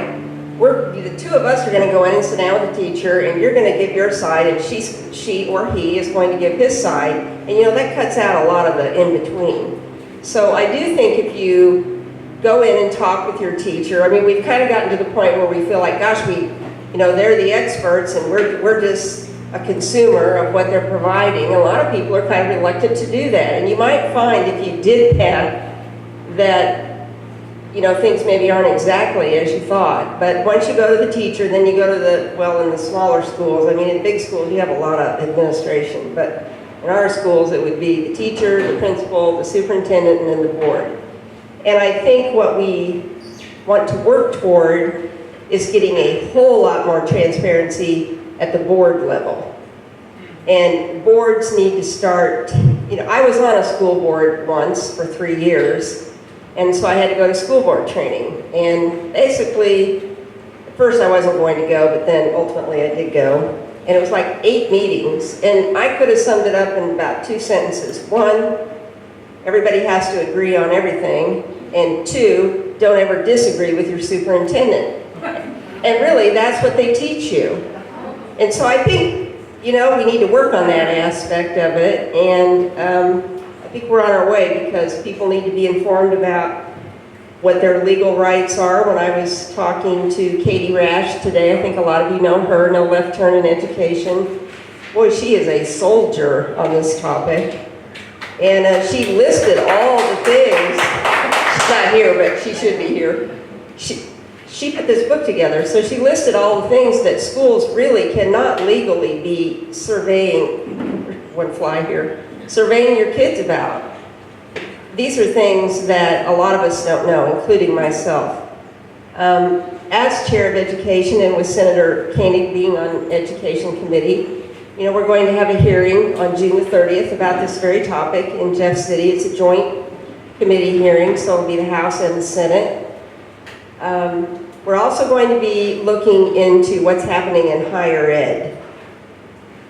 the 2 of us are going to go in and sit down with the teacher, and you're going to give your side, and she or he is going to give his side, and that cuts out a lot of the in-between. So I do think if you go in and talk with your teacher, we've kind of gotten to the point where we feel like, gosh, they're the experts, and we're just a consumer of what they're providing. A lot of people are kind of reluctant to do that, and you might find if you did that things maybe aren't exactly as you thought. But once you go to the teacher, then you go to in the smaller schools, in big schools you have a lot of administration, but in our schools it would be the teacher, the principal, the superintendent, and then the board. And I think what we want to work toward is getting a whole lot more transparency at the board level. And boards need to start, I was on a school board once for 3 years, and so I had to go to school board training. And basically, at first I wasn't going to go, but then ultimately I did go. And it was like 8 meetings, and I could have summed it up in about 2 sentences. 1, everybody has to agree on everything, and 2, don't ever disagree with your superintendent. And really, that's what they teach you. And so I think, we need to work on that aspect of it, and think we're on our way because people need to be informed about what their legal rights are. When I was talking to Katie Rash today, I think a lot of you know her, No Left Turn in Education. Boy, she is a soldier on this topic. And she listed all the things. She's not here, but she should be here. She put this book together, so she listed all the things that schools really cannot legally be surveying, one fly here, surveying your kids about. These are things that a lot of us don't know, including myself. As chair of education and with Senator Koenig being on education committee, we're going to have a hearing on June the 30th about this very topic in Jeff City. It's a joint committee hearing, so it'll be the House and the Senate. We're also going to be looking into what's happening in higher ed.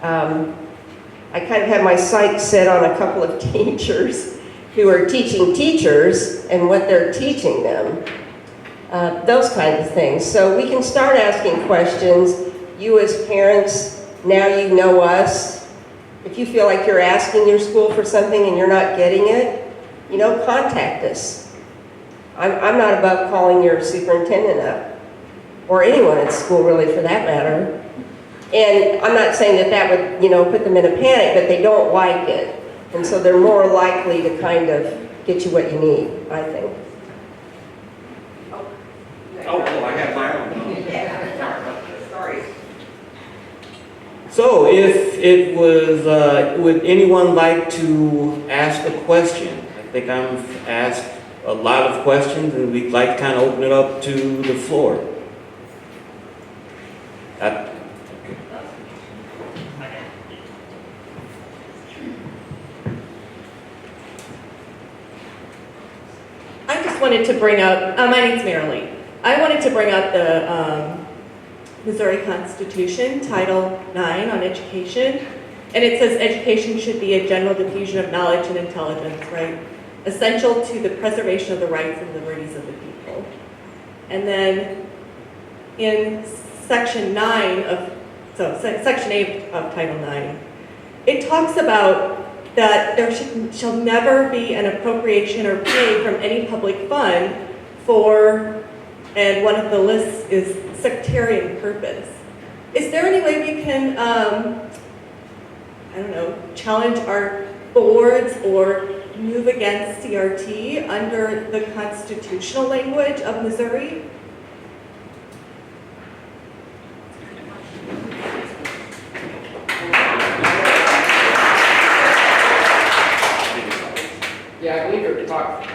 I kind of have my sights set on a couple of teachers who are teaching teachers and what they're teaching them. Those kinds of things. So we can start asking questions. You as parents, now you know us. If you feel like you're asking your school for something and you're not getting it, contact us. I'm not above calling your superintendent up, or anyone at school really for that matter. And I'm not saying that would, put them in a panic, but they don't like it. And so they're more likely to kind of get you what you need, I think. Oh, I have my own. Sorry. So if it was, would anyone like to ask a question? I think I've asked a lot of questions and we'd like to kind of open it up to the floor. I just wanted to bring up, my name's Marilee. I wanted to bring up the Missouri Constitution, Title IX on education. And it says education should be a general diffusion of knowledge and intelligence, right? Essential to the preservation of the rights and liberties of the people. And then in Section 8 of Title IX, it talks about that there shall never be an appropriation or pay from any public fund for, and one of the lists is sectarian purpose. Is there any way we can, challenge our boards or move against CRT under the constitutional language of Missouri? Yeah, I believe you're talking.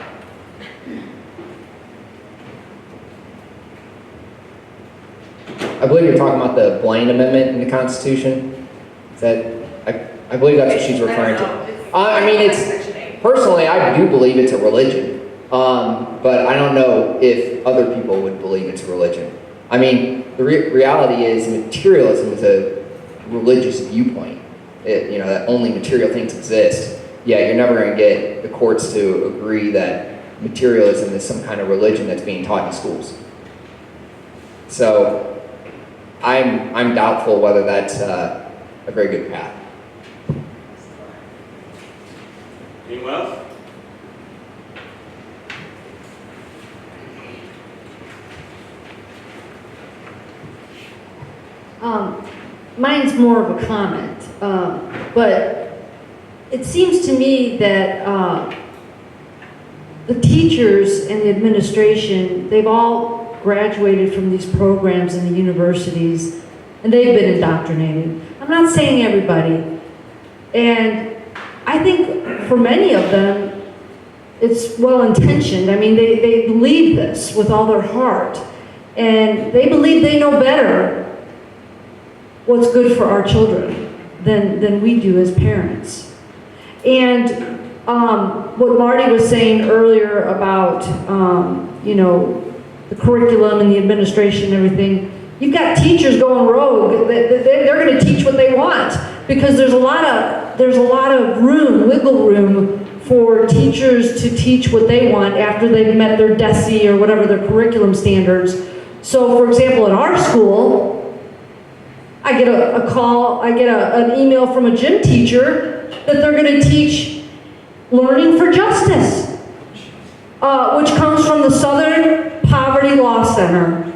I believe you're talking about the Blaine Amendment in the Constitution. Is that, I believe that's what she's referring to. I mean, it's, personally, I do believe it's a religion. But I don't know if other people would believe it's a religion. I mean, the reality is materialism is a religious viewpoint. That only material things exist. Yeah, you're never going to get the courts to agree that materialism is some kind of religion that's being taught in schools. So I'm doubtful whether that's a very good path. Anyone else? Mine's more of a comment, but it seems to me that the teachers and the administration, they've all graduated from these programs in the universities, and they've been indoctrinated. I'm not saying everybody, and I think for many of them, it's well-intentioned. I mean, they believe this with all their heart, and they believe they know better what's good for our children than we do as parents. And what Marty was saying earlier about, the curriculum and the administration and everything, you've got teachers going rogue. They're going to teach what they want because there's a lot of room, wiggle room for teachers to teach what they want after they've met their DESE or whatever their curriculum standards. So, for example, at our school, I get a call, I get an email from a gym teacher that they're going to teach Learning for Justice, which comes from the Southern Poverty Law Center.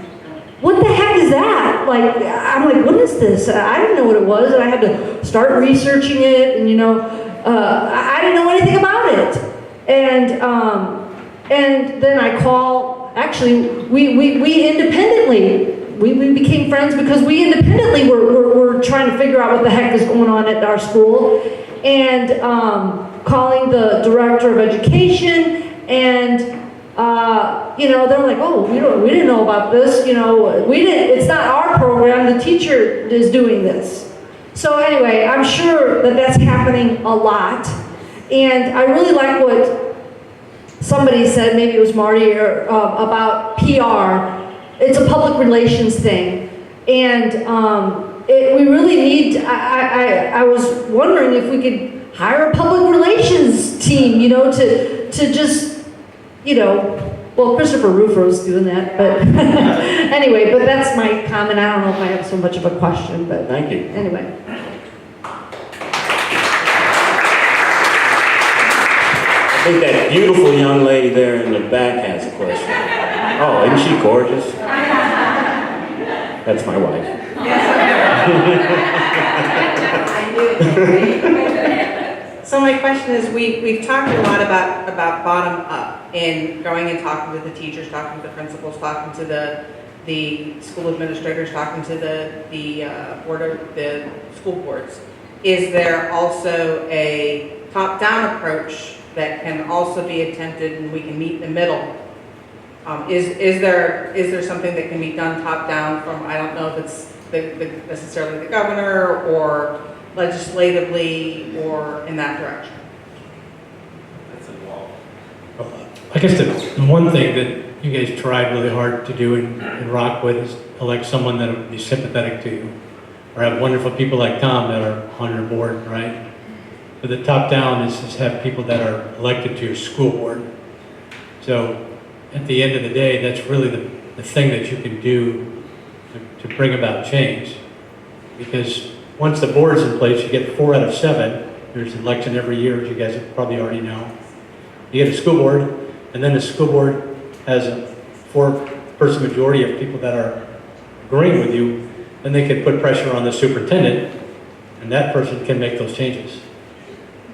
What the heck is that? Like, I'm like, what is this? I didn't know what it was, and I had to start researching it, and I didn't know anything about it. And then I call, actually, we independently, we became friends because we independently were trying to figure out what the heck is going on at our school, and calling the director of education, and they're like, oh, we didn't know about this, it's not our program, the teacher is doing this. So anyway, I'm sure that that's happening a lot, and I really like what somebody said, maybe it was Marty, about PR. It's a public relations thing, and we really need, I was wondering if we could hire a public relations team, to just, well, Christopher Ruffro's doing that, but anyway, but that's my comment. I don't know if I have so much of a question, but Thank you. anyway. I think that beautiful young lady there in the back has a question. Oh, isn't she gorgeous? That's my wife. So my question is, we've talked a lot about bottom up and going and talking to the teachers, talking to the principals, talking to the school administrators, talking to the school boards. Is there also a top-down approach that can also be attempted and we can meet in the middle? Is there something that can be done top-down from, I don't know if it's necessarily the governor or legislatively or in that direction? I guess the one thing that you guys tried really hard to do in Rockwood is elect someone that would be sympathetic to you, or have wonderful people like Tom that are on your board, right? But the top down is have people that are elected to your school board. So at the end of the day, that's really the thing that you can do to bring about change. Because once the board's in place, you get 4 out of 7. There's an election every year, as you guys probably already know. You get a school board, and then the school board has a 4-person majority of people that are agreeing with you, then they can put pressure on the superintendent, and that person can make those changes.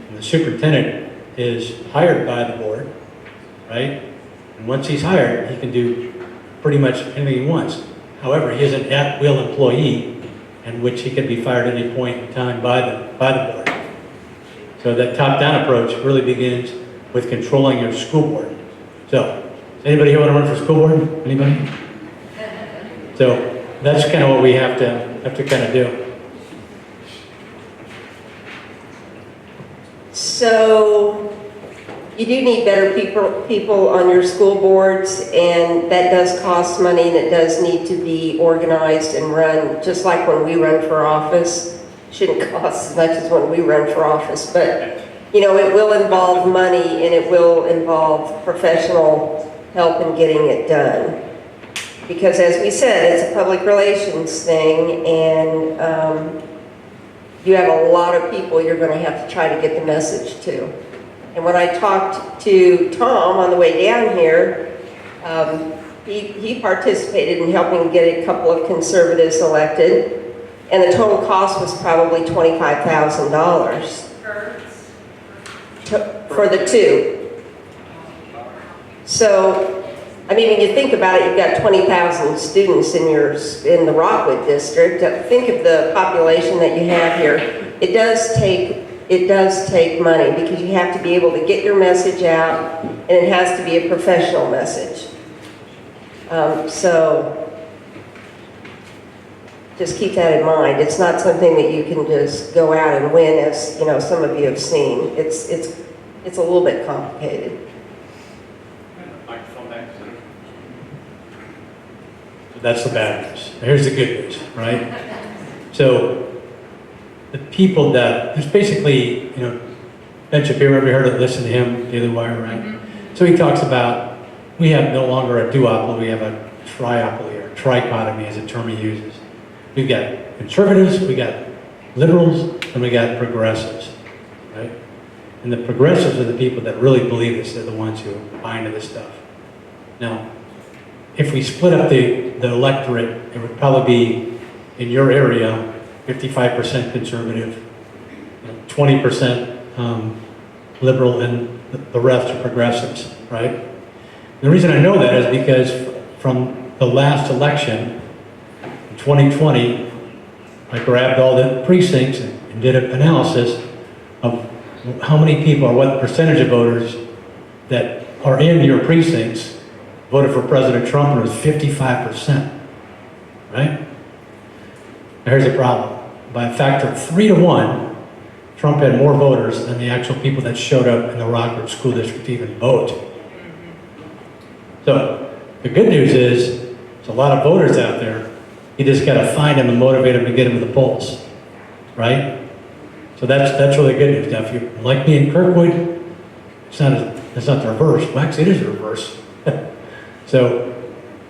And the superintendent is hired by the board, right? And once he's hired, he can do pretty much anything he wants. However, he is an at-will employee, in which he can be fired at any point in time by the board. So that top-down approach really begins with controlling your school board. So, anybody here want to run for school board? Anybody? So that's kind of what we have to kind of do. So you do need better people on your school boards, and that does cost money, and it does need to be organized and run, just like when we run for office. Shouldn't cost as much as when we run for office, but it will involve money, and it will involve professional help in getting it done. Because as we said, it's a public relations thing, and you have a lot of people you're going to have to try to get the message to. And when I talked to Tom on the way down here, he participated in helping get a couple of conservatives elected, and the total cost was probably $25,000 for the two. So, I mean, when you think about it, you've got 20,000 students in the Rockwood district. Think of the population that you have here. It does take money, because you have to be able to get your message out, and it has to be a professional message. So just keep that in mind. It's not something that you can just go out and win, as some of you have seen. It's a little bit complicated. That's the bad news. Here's the good news, right? So the people there's basically, Ben Shapiro, have you heard of, listen to him, Daily Wire, right? Mm-hmm. So he talks about, we have no longer a duopoly, we have a triopoly, or trichotomy is a term he uses. We've got conservatives, we got liberals, and we got progressives, right? And the progressives are the people that really believe this. They're the ones who buy into this stuff. Now, if we split up the electorate, it would probably be, in your area, 55% conservative, 20% liberal, and the rest are progressives, right? The reason I know that is because from the last election, in 2020, I grabbed all the precincts and did an analysis of how many people, or what percentage of voters that are in your precincts voted for President Trump, and it was 55%, right? Now here's the problem. By a factor of 3 to 1, Trump had more voters than the actual people that showed up in the Rockford School District to even vote. So the good news is, there's a lot of voters out there. You just got to find them and motivate them to get them to the polls, right? So that's really good news. Now, if you like me in Kirkwood, it's not the reverse. Well, actually, it is the reverse. So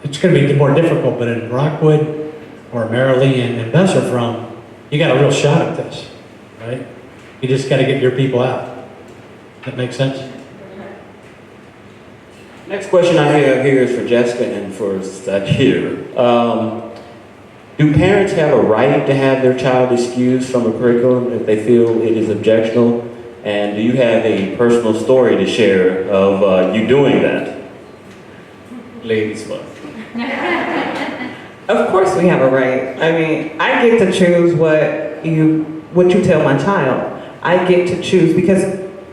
it's going to be more difficult. But in Rockwood or Marilee and Besser from, you got a real shot at this, right? You just got to get your people out. That makes sense? Next question I have here is for Jessica and for Zakir. Do parents have a right to have their child excused from a curriculum if they feel it is objectionable? And do you have a personal story to share of you doing that? Ladies first. Of course we have a right. I mean, I get to choose what you tell my child. I get to choose because,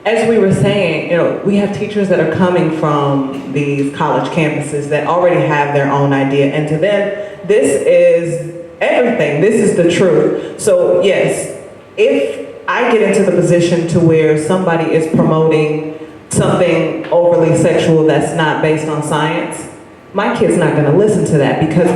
as we were saying, we have teachers that are coming from these college campuses that already have their own idea, and to them, this is everything. This is the truth. So yes, if I get into the position to where somebody is promoting something overly sexual that's not based on science, my kid's not going to listen to that because,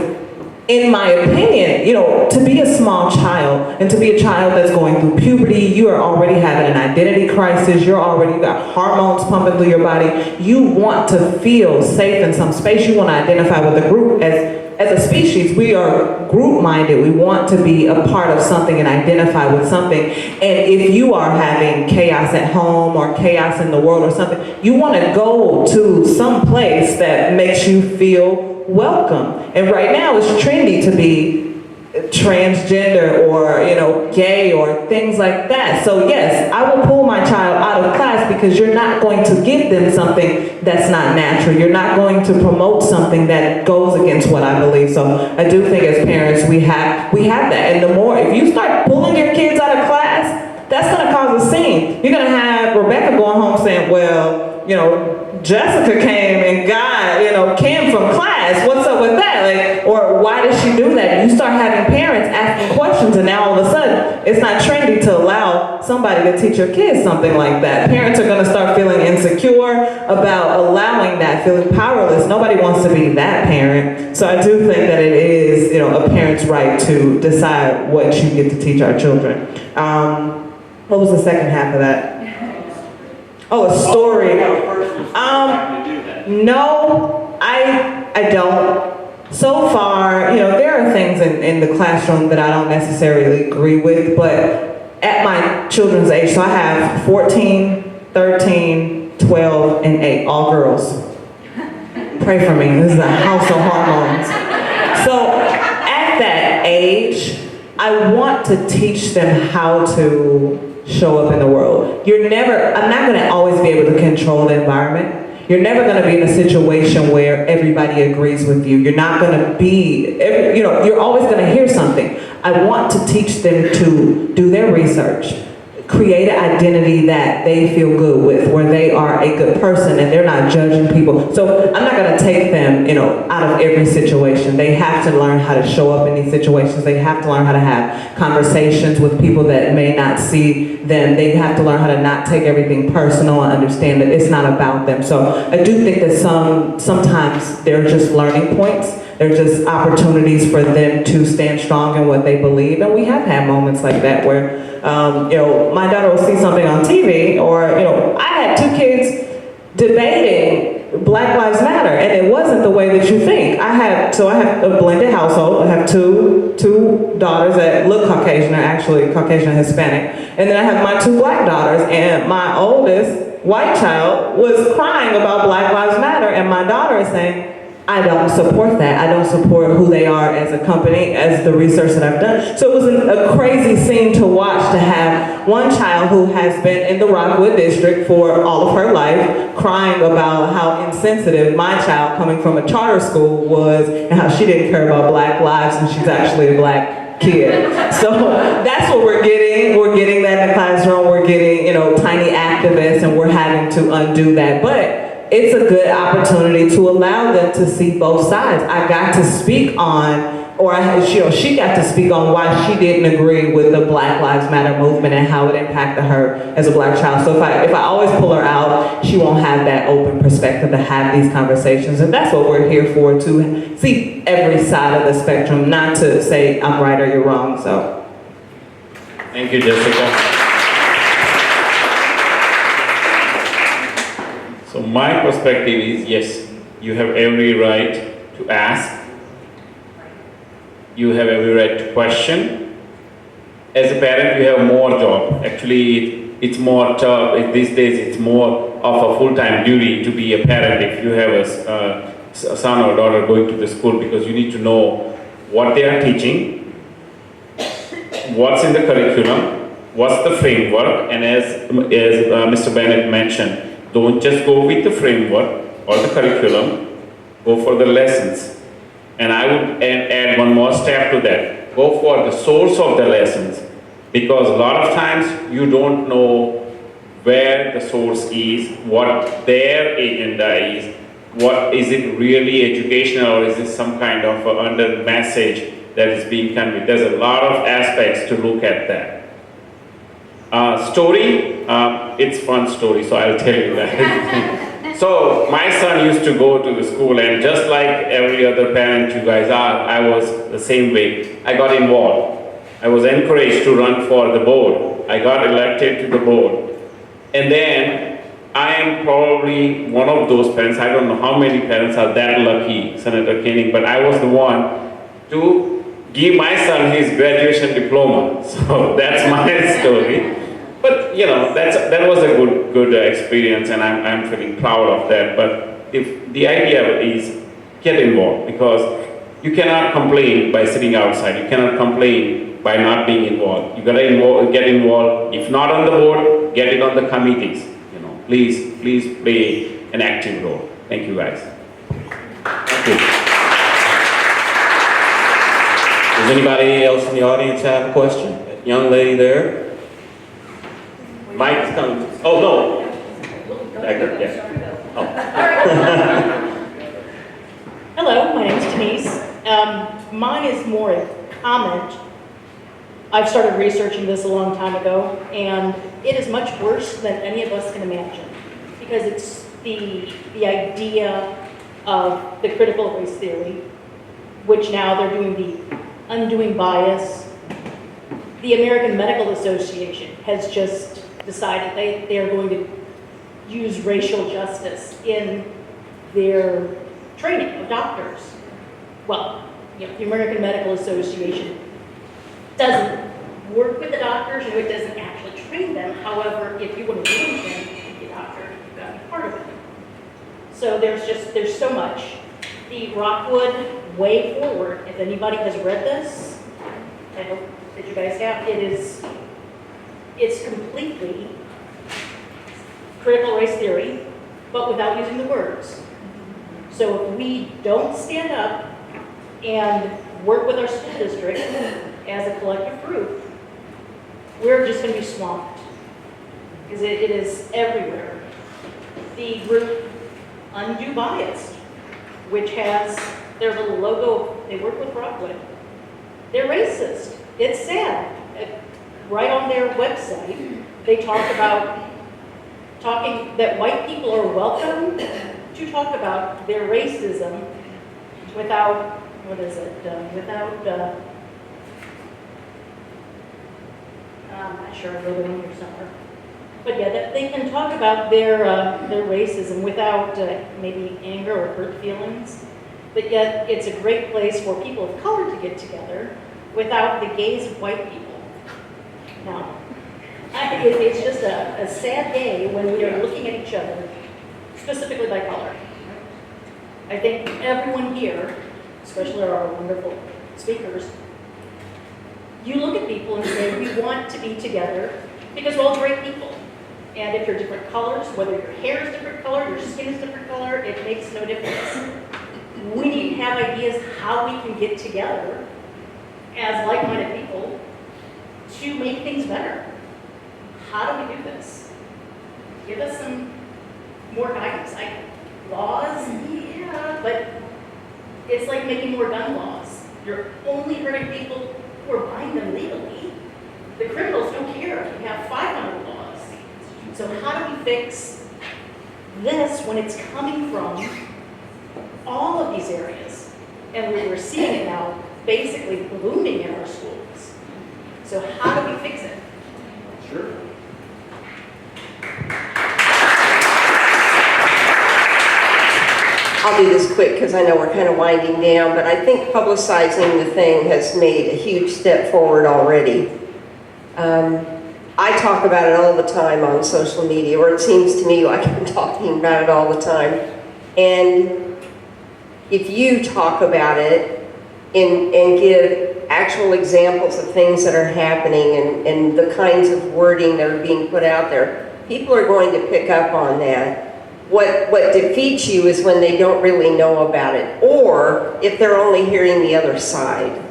in my opinion, to be a small child and to be a child that's going through puberty, you are already having an identity crisis, you got hormones pumping through your body, you want to feel safe in some space, you want to identify with a group. As a species, we are group-minded. We want to be a part of something and identify with something. And if you are having chaos at home or chaos in the world or something, you want to go to some place that makes you feel welcome. And right now it's trendy to be transgender or gay or things like that. So yes, I will pull my child out of class because you're not going to give them something that's not natural. You're not going to promote something that goes against what I believe. So I do think as parents we have that. And the more, if you start pulling your kids out of class, that's going to cause a scene. You're going to have Rebecca going home saying, well, Jessica came and got, came from class. What's up with that? Or why did she do that? You start having parents asking questions, and now all of a sudden, it's not trendy to allow somebody to teach your kids something like that. Parents are going to start feeling insecure about allowing that, feeling powerless. Nobody wants to be that parent. So I do think that it is, a parent's right to decide what you get to teach our children. What was the second half of that? Oh, a story. No, I don't. So far, there are things in the classroom that I don't necessarily agree with, but at my children's age, so I have 14, 13, 12, and 8, all girls. Pray for me, this is a house of hormones. So at that age, I want to teach them how to show up in the world. I'm not going to always be able to control the environment. You're never going to be in a situation where everybody agrees with you. You're not going to be, you're always going to hear something. I want to teach them to do their research, create an identity that they feel good with, where they are a good person and they're not judging people. So I'm not going to take them, out of every situation. They have to learn how to show up in these situations. They have to learn how to have conversations with people that may not see them. They have to learn how to not take everything personal and understand that it's not about them. So I do think that sometimes they're just learning points. They're just opportunities for them to stand strong in what they believe. And we have had moments like that where my daughter will see something on TV, or, I had 2 kids debating Black Lives Matter, and it wasn't the way that you think. I have a blended household. I have two daughters that look Caucasian, are actually Caucasian and Hispanic, and then I have my two black daughters, and my oldest white child was crying about Black Lives Matter, and my daughter is saying, I don't support that. I don't support who they are as a company, as the research that I've done. So it was a crazy scene to watch, to have one child who has been in the Rockwood district for all of her life crying about how insensitive my child coming from a charter school was and how she didn't care about Black lives and she's actually a Black kid. So that's what we're getting. We're getting that in the classroom. We're getting, tiny activists, and we're having to undo that. But it's a good opportunity to allow them to see both sides. I got to speak on, she got to speak on why she didn't agree with the Black Lives Matter movement and how it impacted her as a Black child. So if I always pull her out, she won't have that open perspective to have these conversations. And that's what we're here for, to see every side of the spectrum, not to say I'm right or you're wrong. So, Thank you, Jessica. So my perspective is, yes, you have every right to ask. You have every right to question. As a parent, you have more job. Actually, it's more tough. These days, it's more of a full-time duty to be a parent if you have a son or daughter going to the school, because you need to know what they are teaching, what's in the curriculum, what's the framework, and as Mr. Bennett mentioned, don't just go with the framework or the curriculum, go for the lessons. And I would add one more step to that. Go for the source of the lessons, because a lot of times you don't know where the source is, what their agenda is, what is it really educational, or is it some kind of under message that is being conveyed. There's a lot of aspects to look at that. Story, it's fun story, so I'll tell you that. So my son used to go to the school, and just like every other parent you guys are, I was the same way. I got involved. I was encouraged to run for the board. I got elected to the board. And then I am probably one of those parents, I don't know how many parents are that lucky, Senator Koenig, but I was the one to give my son his graduation diploma. So that's my story. But that was a good experience, and I'm feeling proud of that. But if the idea is get involved, because you cannot complain by sitting outside. You cannot complain by not being involved. You gotta get involved. If not on the board, get it on the committees. Please play an active role. Thank you, guys. Thank you. Does anybody else in the audience have a question? That young lady there. Mike's coming. Oh, no. Back there, yeah. Oh. Hello, my name's Denise. Mine is more a comment. I've started researching this a long time ago, and it is much worse than any of us can imagine, because it's the idea of the critical race theory, which now they're doing the undoing bias. The American Medical Association has just decided they are going to use racial justice in their training of doctors. Well, the American Medical Association doesn't work with the doctors, it doesn't actually train them. However, if you want to do anything to be a doctor, you've got to be part of it. So there's so much. The Rockwood Way Forward, if anybody has read this, I hope that you guys have, it's completely critical race theory, but without using the words. So if we don't stand up and work with our school district as a collective group, we're just going to be swamped, because it is everywhere. The group Undo Bias, which has their little logo, they work with Rockwood. They're racist. It's sad. Right on their website, they talk about that white people are welcome to talk about their racism without, I'm not sure, I wrote it on here somewhere. But yeah, that they can talk about their racism without maybe anger or hurt feelings. But yet, it's a great place for people of color to get together without the gaze of white people. Now, it's just a sad day when we are looking at each other, specifically by color. I think everyone here, especially our wonderful speakers, you look at people and say, we want to be together because we're all great people. And if you're different colors, whether your hair is different color, your skin is different color, it makes no difference. We need to have ideas how we can get together as like-minded people to make things better. How do we do this? Give us some more guidance. Laws, yeah, but it's like making more gun laws. You're only hurting people who are buying them legally. The criminals don't care if you have 500 laws. So how do we fix this when it's coming from all of these areas? And we're seeing it now basically blooming in our schools. So how do we fix it? Sure. I'll do this quick because I know we're kind of winding down, but I think publicizing the thing has made a huge step forward already. I talk about it all the time on social media, or it seems to me like I'm talking about it all the time. And if you talk about it and give actual examples of things that are happening and the kinds of wording that are being put out there, people are going to pick up on that. What defeats you is when they don't really know about it, or if they're only hearing the other side.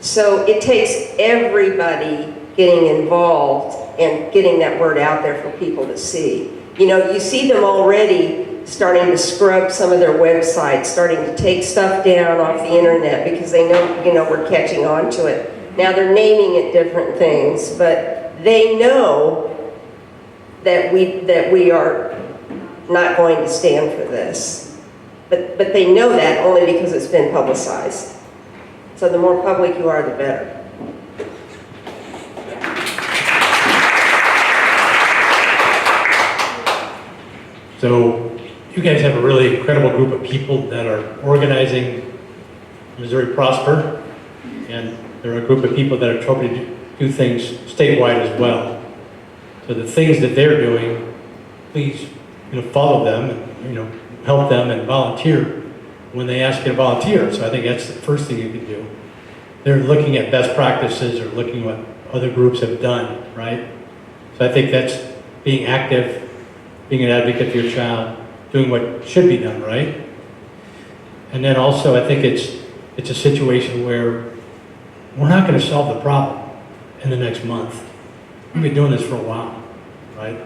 So it takes everybody getting involved and getting that word out there for people to see. You know, you see them already starting to scrub some of their websites, starting to take stuff down off the internet because they know, you know, we're catching on to it. Now they're naming it different things, but they know that we are not going to stand for this. But they know that only because it's been publicized. So the more public you are, the better. So you guys have a really incredible group of people that are organizing Missouri Prosper, and there are a group of people that are trying to do things statewide as well. So the things that they're doing, please, follow them and, help them and volunteer when they ask you to volunteer. So I think that's the first thing you can do. They're looking at best practices or looking what other groups have done, right? So I think that's being active, being an advocate for your child, doing what should be done, right? And then also I think it's a situation where we're not going to solve the problem in the next month. We've been doing this for a while, right?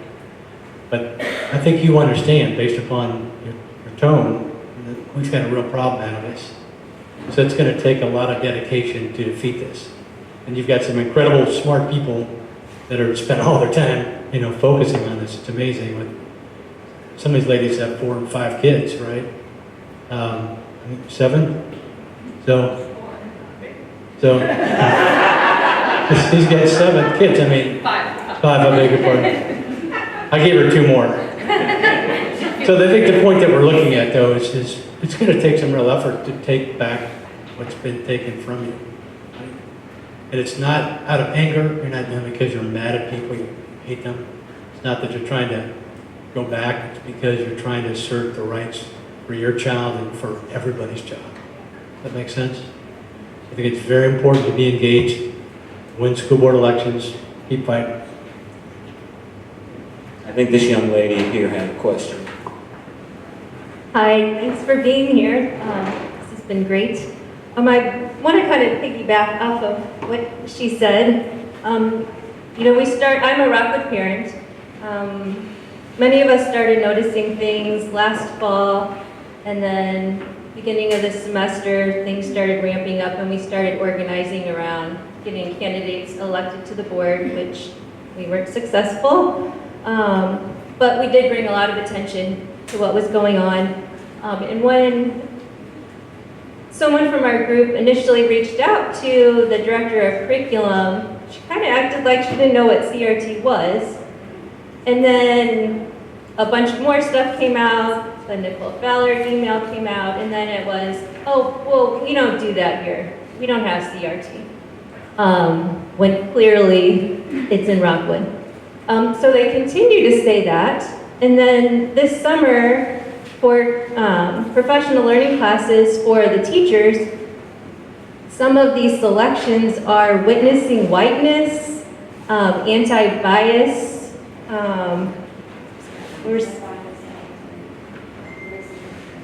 But I think you understand, based upon your tone, that we've got a real problem out of this. So it's going to take a lot of dedication to defeat this. And you've got some incredible, smart people that are spending all their time, focusing on this. It's amazing. Some of these ladies have 4 and 5 kids, right? I think 7. So he's got 7 kids. I mean, 5. I beg your pardon. I gave her 2 more. So I think the point that we're looking at, though, is it's going to take some real effort to take back what's been taken from you. Right? And it's not out of anger. You're not doing it because you're mad at people, you hate them. It's not that you're trying to go back. It's because you're trying to assert the rights for your child and for everybody's child. That makes sense? I think it's very important to be engaged, win school board elections, keep fighting. I think this young lady here had a question. Hi, thanks for being here. This has been great. I want to kind of piggyback off of what she said. I'm a Rockwood parent. Many of us started noticing things last fall, and then beginning of the semester, things started ramping up, and we started organizing around getting candidates elected to the board, which we weren't successful. But we did bring a lot of attention to what was going on. And when someone from our group initially reached out to the director of curriculum, she kind of acted like she didn't know what CRT was. And then a bunch more stuff came out, the Nicole Fowler email came out, and then it was, oh, well, we don't do that here. We don't have CRT. When clearly it's in Rockwood. So they continue to say that. And then this summer, for professional learning classes for the teachers, some of these selections are witnessing whiteness, anti-bias,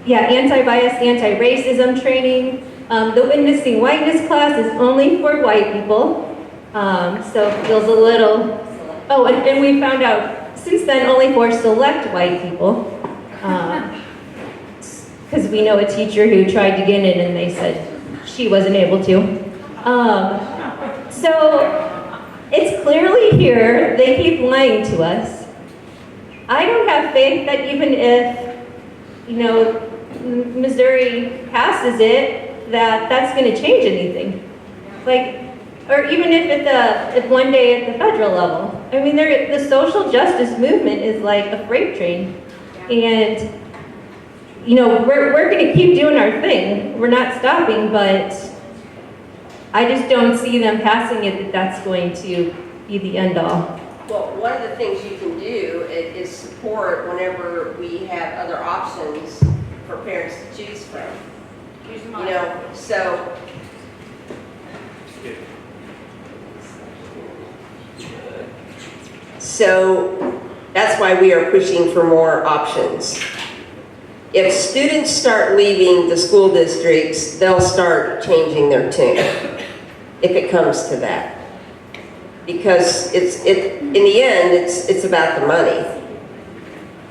anti-bias, anti-racism training. The witnessing whiteness class is only for white people. So it feels a little, oh, and we found out since then only for select white people. Because we know a teacher who tried to get in and they said she wasn't able to. So it's clearly here, they keep lying to us. I don't have faith that even if, Missouri passes it, that's gonna change anything. Like, or even if one day at the federal level. I mean, the social justice movement is like a freight train. And, we're gonna keep doing our thing. We're not stopping, but I just don't see them passing it that's going to be the end all. Well, one of the things you can do is support whenever we have other options for parents to choose from. So that's why we are pushing for more options. If students start leaving the school districts, they'll start changing their tune, if it comes to that. Because in the end, it's about the money.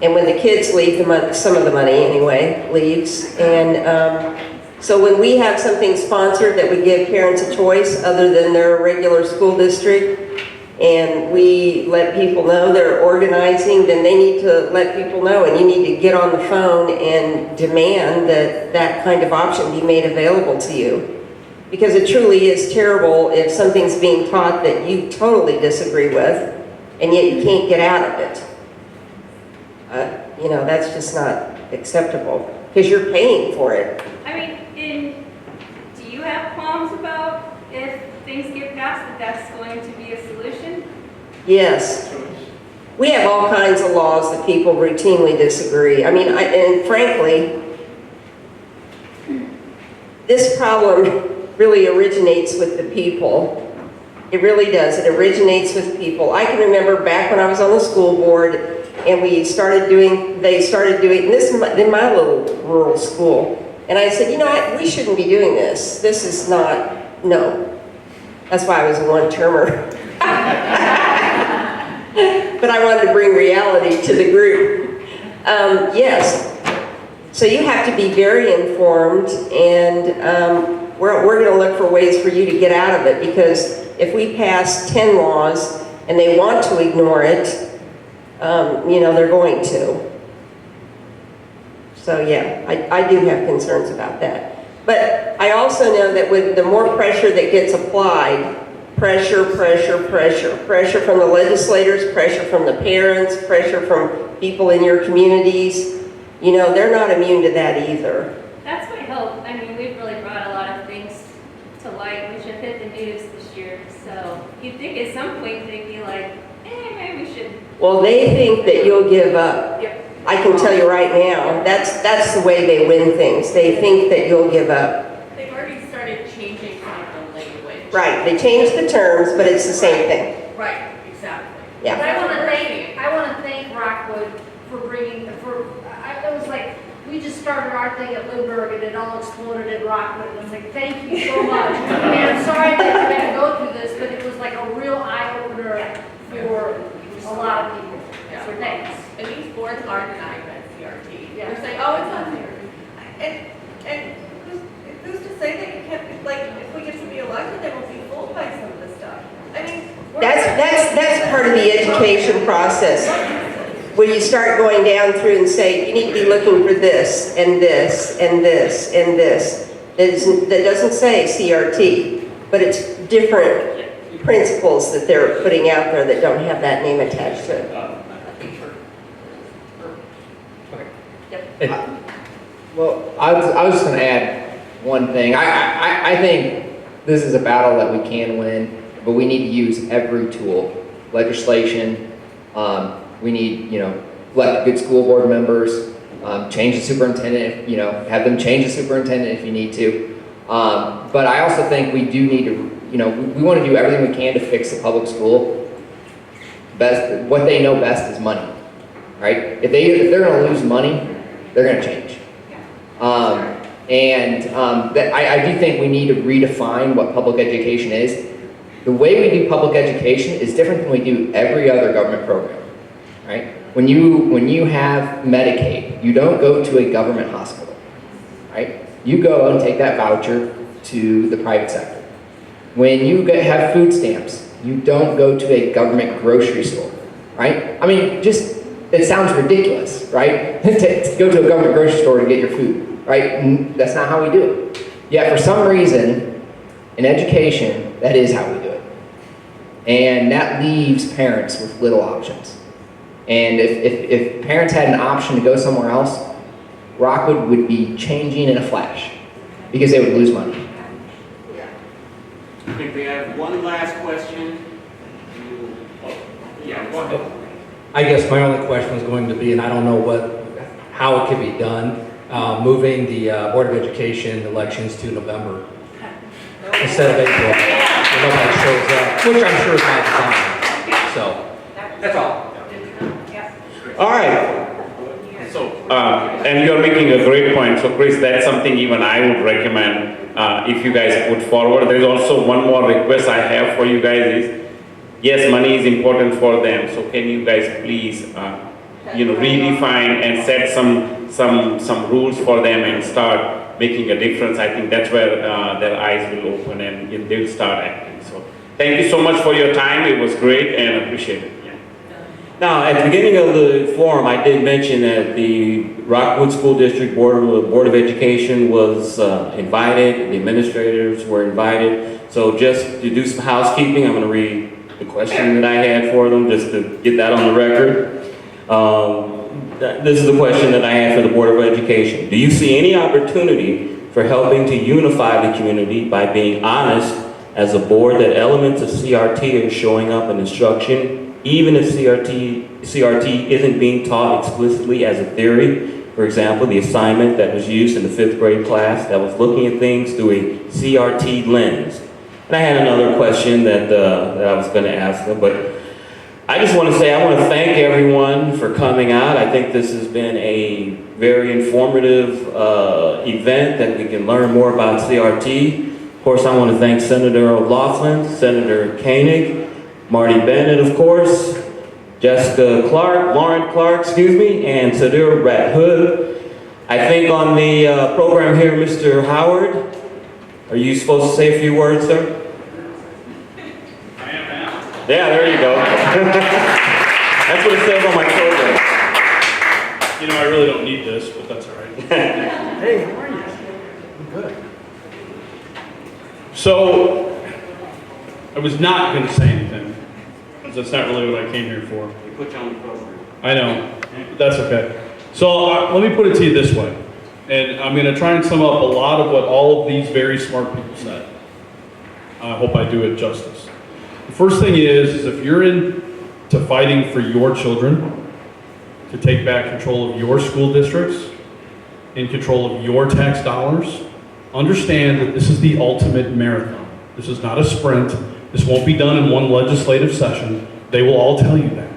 And when the kids leave, some of the money anyway, leaves. And so when we have something sponsored that we give parents a choice other than their regular school district, and we let people know they're organizing, then they need to let people know, and you need to get on the phone and demand that kind of option be made available to you. Because it truly is terrible if something's being taught that you totally disagree with, and yet you can't get out of it. That's just not acceptable, because you're paying for it. I mean, do you have qualms about if things get passed that's going to be a solution? Yes. We have all kinds of laws that people routinely disagree. And frankly, this problem really originates with the people. It really does. It originates with people. I can remember back when I was on the school board and they started doing this in my little rural school. And I said, we shouldn't be doing this. This is not, no. That's why I was a one-termer. But I wanted to bring reality to the group. Yes. So you have to be very informed, and we're going to look for ways for you to get out of it, because if we pass 10 laws and they want to ignore it, they're going to. So yeah, I do have concerns about that. But I also know that with the more pressure that gets applied, pressure from the legislators, pressure from the parents, pressure from people in your communities, they're not immune to that either. That's my hope. We've really brought a lot of things to light which have hit the news this year. So you'd think at some point they'd be like, maybe we should. Well, they think that you'll give up. Yep. I can tell you right now, that's the way they win things. They think that you'll give up. They've already started changing some of the language. Right, they changed the terms, but it's the same thing. Right, exactly. Yeah. But I want to thank Rockwood for bringing, it was like, we just started our thing at Lindbergh and it all exploded in Rockwood. And I was like, thank you so much. And I'm sorry that you had to go through this, but it was like a real eye-opener for a lot of people. Yeah. So thanks. And these boards are denying that CRT. Yeah. They're saying, oh, it's not there. And who's to say that you can't, if we get to be elected, they won't be fooled by some of this stuff? That's part of the education process. When you start going down through and say, you need to be looking for this, and this, and this, and this. That doesn't say CRT, but it's different principles that they're putting out there that don't have that name attached to it. Well, I was just going to add one thing. I think this is a battle that we can win, but we need to use every tool. Legislation, we need, elect good school board members, change the superintendent, have them change the superintendent if you need to. But I also think we do need to, we want to do everything we can to fix the public school. What they know best is money, right? If they're going to lose money, they're going to change. I do think we need to redefine what public education is. The way we do public education is different than we do every other government program, right? When you have Medicaid, you don't go to a government hospital, right? You go and take that voucher to the private sector. When you have food stamps, you don't go to a government grocery store, right? I mean, it sounds ridiculous, right? To go to a government grocery store to get your food, right? That's not how we do it. Yet for some reason, in education, that is how we do it. And that leaves parents with little options. And if parents had an option to go somewhere else, Rockwood would be changing in a flash because they would lose money. I think we have one last question. Yeah, go ahead. I guess my only question was going to be, and I don't know how it can be done, moving the Board of Education elections to November instead of April. When nobody shows up, which I'm sure is by design. So that's all. All right. So, and you're making a great point. So, Chris, that's something even I would recommend if you guys put forward. There's also one more request I have for you guys is, yes, money is important for them. So, can you guys please, redefine and set some rules for them and start making a difference? I think that's where their eyes will open and they'll start acting. So, thank you so much for your time. It was great and appreciate it. Now, at the beginning of the forum, I did mention that the Rockwood School District Board of Education was invited, the administrators were invited. So just to do some housekeeping, I'm going to read the question that I had for them, just to get that on the record. This is the question that I had for the Board of Education. Do you see any opportunity for helping to unify the community by being honest as a board that elements of CRT are showing up in instruction, even if CRT isn't being taught explicitly as a theory? For example, the assignment that was used in the 5th grade class that was looking at things through a CRT lens. And I had another question that I was going to ask them, but I just want to say I want to thank everyone for coming out. I think this has been a very informative event that we can learn more about CRT. Of course, I want to thank Senator O'Loughlin, Senator Koenig, Marty Bennett, of course, Jessica Clark, Lauren Clark, and Sadir Rat Hood. I think on the program here, Mr. Howard, are you supposed to say a few words, sir? I am now. Yeah, there you go. That's what it says on my program. I really don't need this, but that's all right. Hey, how are you? I'm good. So, I was not going to say anything, because that's not really what I came here for. We put you on the program. I know, but that's okay. So let me put it to you this way, and I'm going to try and sum up a lot of what all of these very smart people said. I hope I do it justice. The first thing is if you're into fighting for your children, to take back control of your school districts, in control of your tax dollars, understand that this is the ultimate marathon. This is not a sprint. This won't be done in one legislative session. They will all tell you that.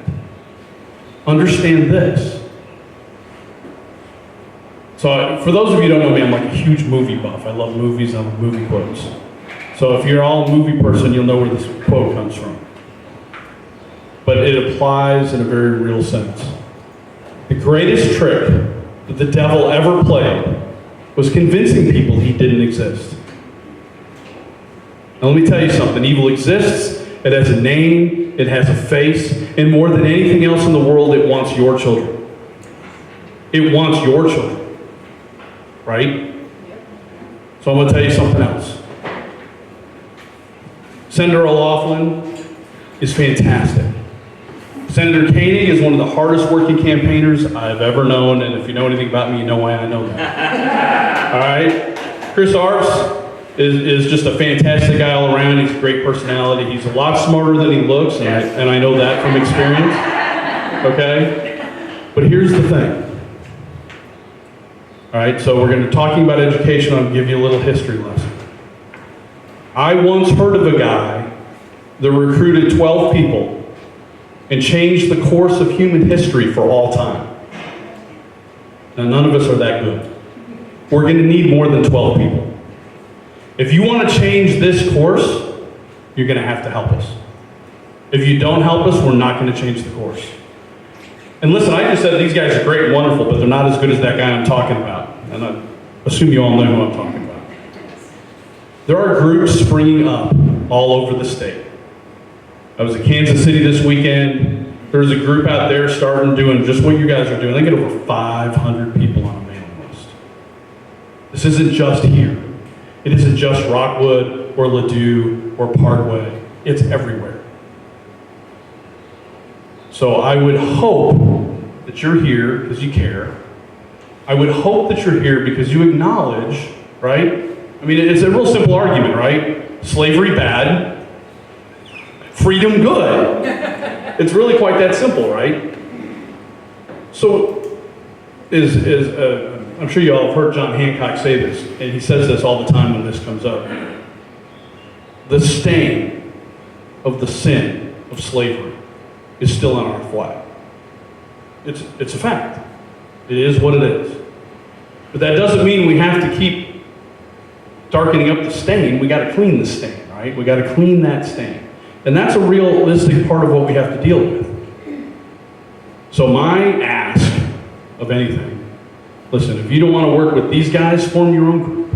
Understand this. So for those of you who don't know me, I'm like a huge movie buff. I love movies, I love movie quotes. So if you're all a movie person, you'll know where this quote comes from. But it applies in a very real sense. The greatest trick that the devil ever played was convincing people he didn't exist. Now let me tell you something, evil exists, it has a name, it has a face, and more than anything else in the world, it wants your children. It wants your children, right? So I'm going to tell you something else. Senator O'Loughlin is fantastic. Senator Koenig is one of the hardest working campaigners I've ever known, and if you know anything about me, you know why I know that. All right? Chris Arps is just a fantastic guy all around. He's a great personality. He's a lot smarter than he looks, and I know that from experience. Okay? But here's the thing. All right, so we're going to be talking about education. I'll give you a little history lesson. I once heard of a guy that recruited 12 people and changed the course of human history for all time. Now, none of us are that good. We're going to need more than 12 people. If you want to change this course, you're going to have to help us. If you don't help us, we're not going to change the course. And listen, I just said these guys are great and wonderful, but they're not as good as that guy I'm talking about. And I assume you all know who I'm talking about. There are groups springing up all over the state. I was in Kansas City this weekend. There's a group out there starting doing just what you guys are doing. They get over 500 people on a mailing list. This isn't just here. It isn't just Rockwood or Ladue or Parkway. It's everywhere. So I would hope that you're here because you care. I would hope that you're here because you acknowledge, right? I mean, it's a real simple argument, right? Slavery bad, freedom good. It's really quite that simple, right? So, I'm sure you all have heard John Hancock say this, and he says this all the time when this comes up. The stain of the sin of slavery is still on our flag. It's a fact. It is what it is. But that doesn't mean we have to keep darkening up the stain. We got to clean the stain, right? We got to clean that stain. And that's a realistic part of what we have to deal with. So my ask of anything, listen, if you don't want to work with these guys, form your own group.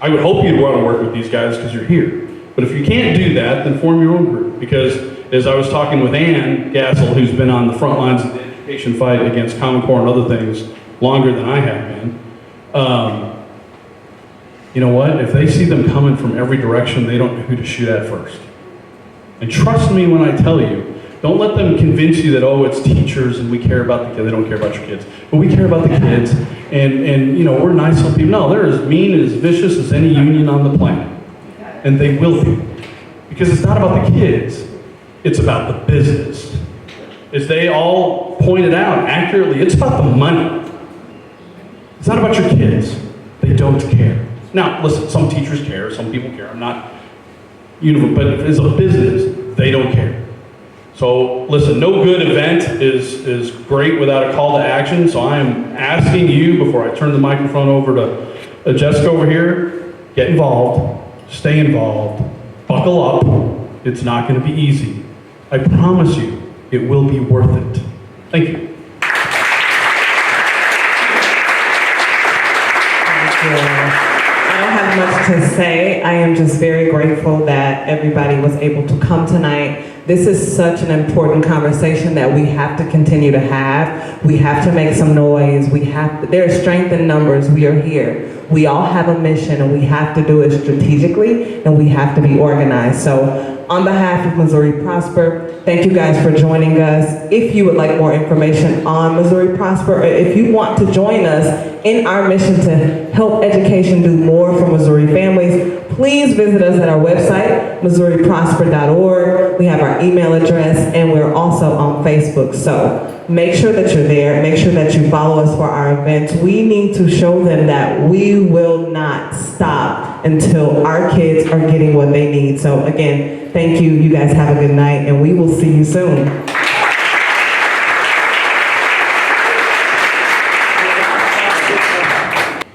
I would hope you'd want to work with these guys because you're here. But if you can't do that, then form your own group. Because as I was talking with Ann Gassel, who's been on the front lines of the education fight against Common Core and other things longer than I have been, you know what? If they see them coming from every direction, they don't know who to shoot at first. And trust me when I tell you, don't let them convince you that, oh, it's teachers and we care about the kids. They don't care about your kids. But we care about the kids, and you know, we're nice little people. No, they're as mean and as vicious as any union on the planet. And they will be. Because it's not about the kids, it's about the business. As they all pointed out accurately, it's about the money. It's not about your kids. They don't care. Now, listen, some teachers care, some people care. I'm not uniform, but if it's a business, they don't care. So listen, no good event is great without a call to action. So I am asking you, before I turn the microphone over to Jessica over here, get involved, stay involved, buckle up. It's not going to be easy. I promise you, it will be worth it. Thank you. I don't have much to say. I am just very grateful that everybody was able to come tonight. This is such an important conversation that we have to continue to have. We have to make some noise. There's strength in numbers. We are here. We all have a mission, and we have to do it strategically, and we have to be organized. So on behalf of Missouri Prosper, thank you guys for joining us. If you would like more information on Missouri Prosper, or if you want to join us in our mission to help education do more for Missouri families, please visit us at our website, MissouriProsper.org. We have our email address, and we're also on Facebook. So make sure that you're there. Make sure that you follow us for our events. We need to show them that we will not stop until our kids are getting what they need. So again, thank you. You guys have a good night, and we will see you soon.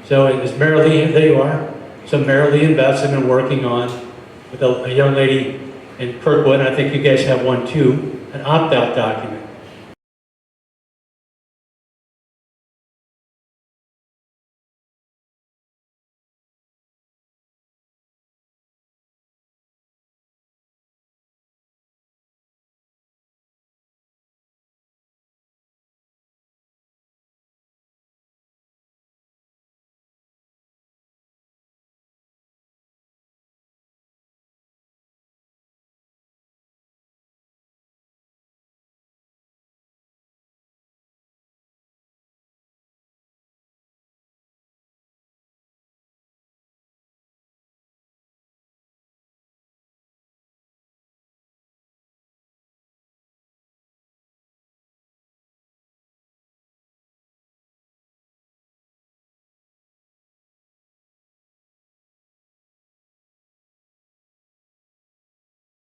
So is Marilee, there you are. So Marilee and Beth's have been working on, with a young lady in Kirkwood, I think you guys have one too, an opt-out document.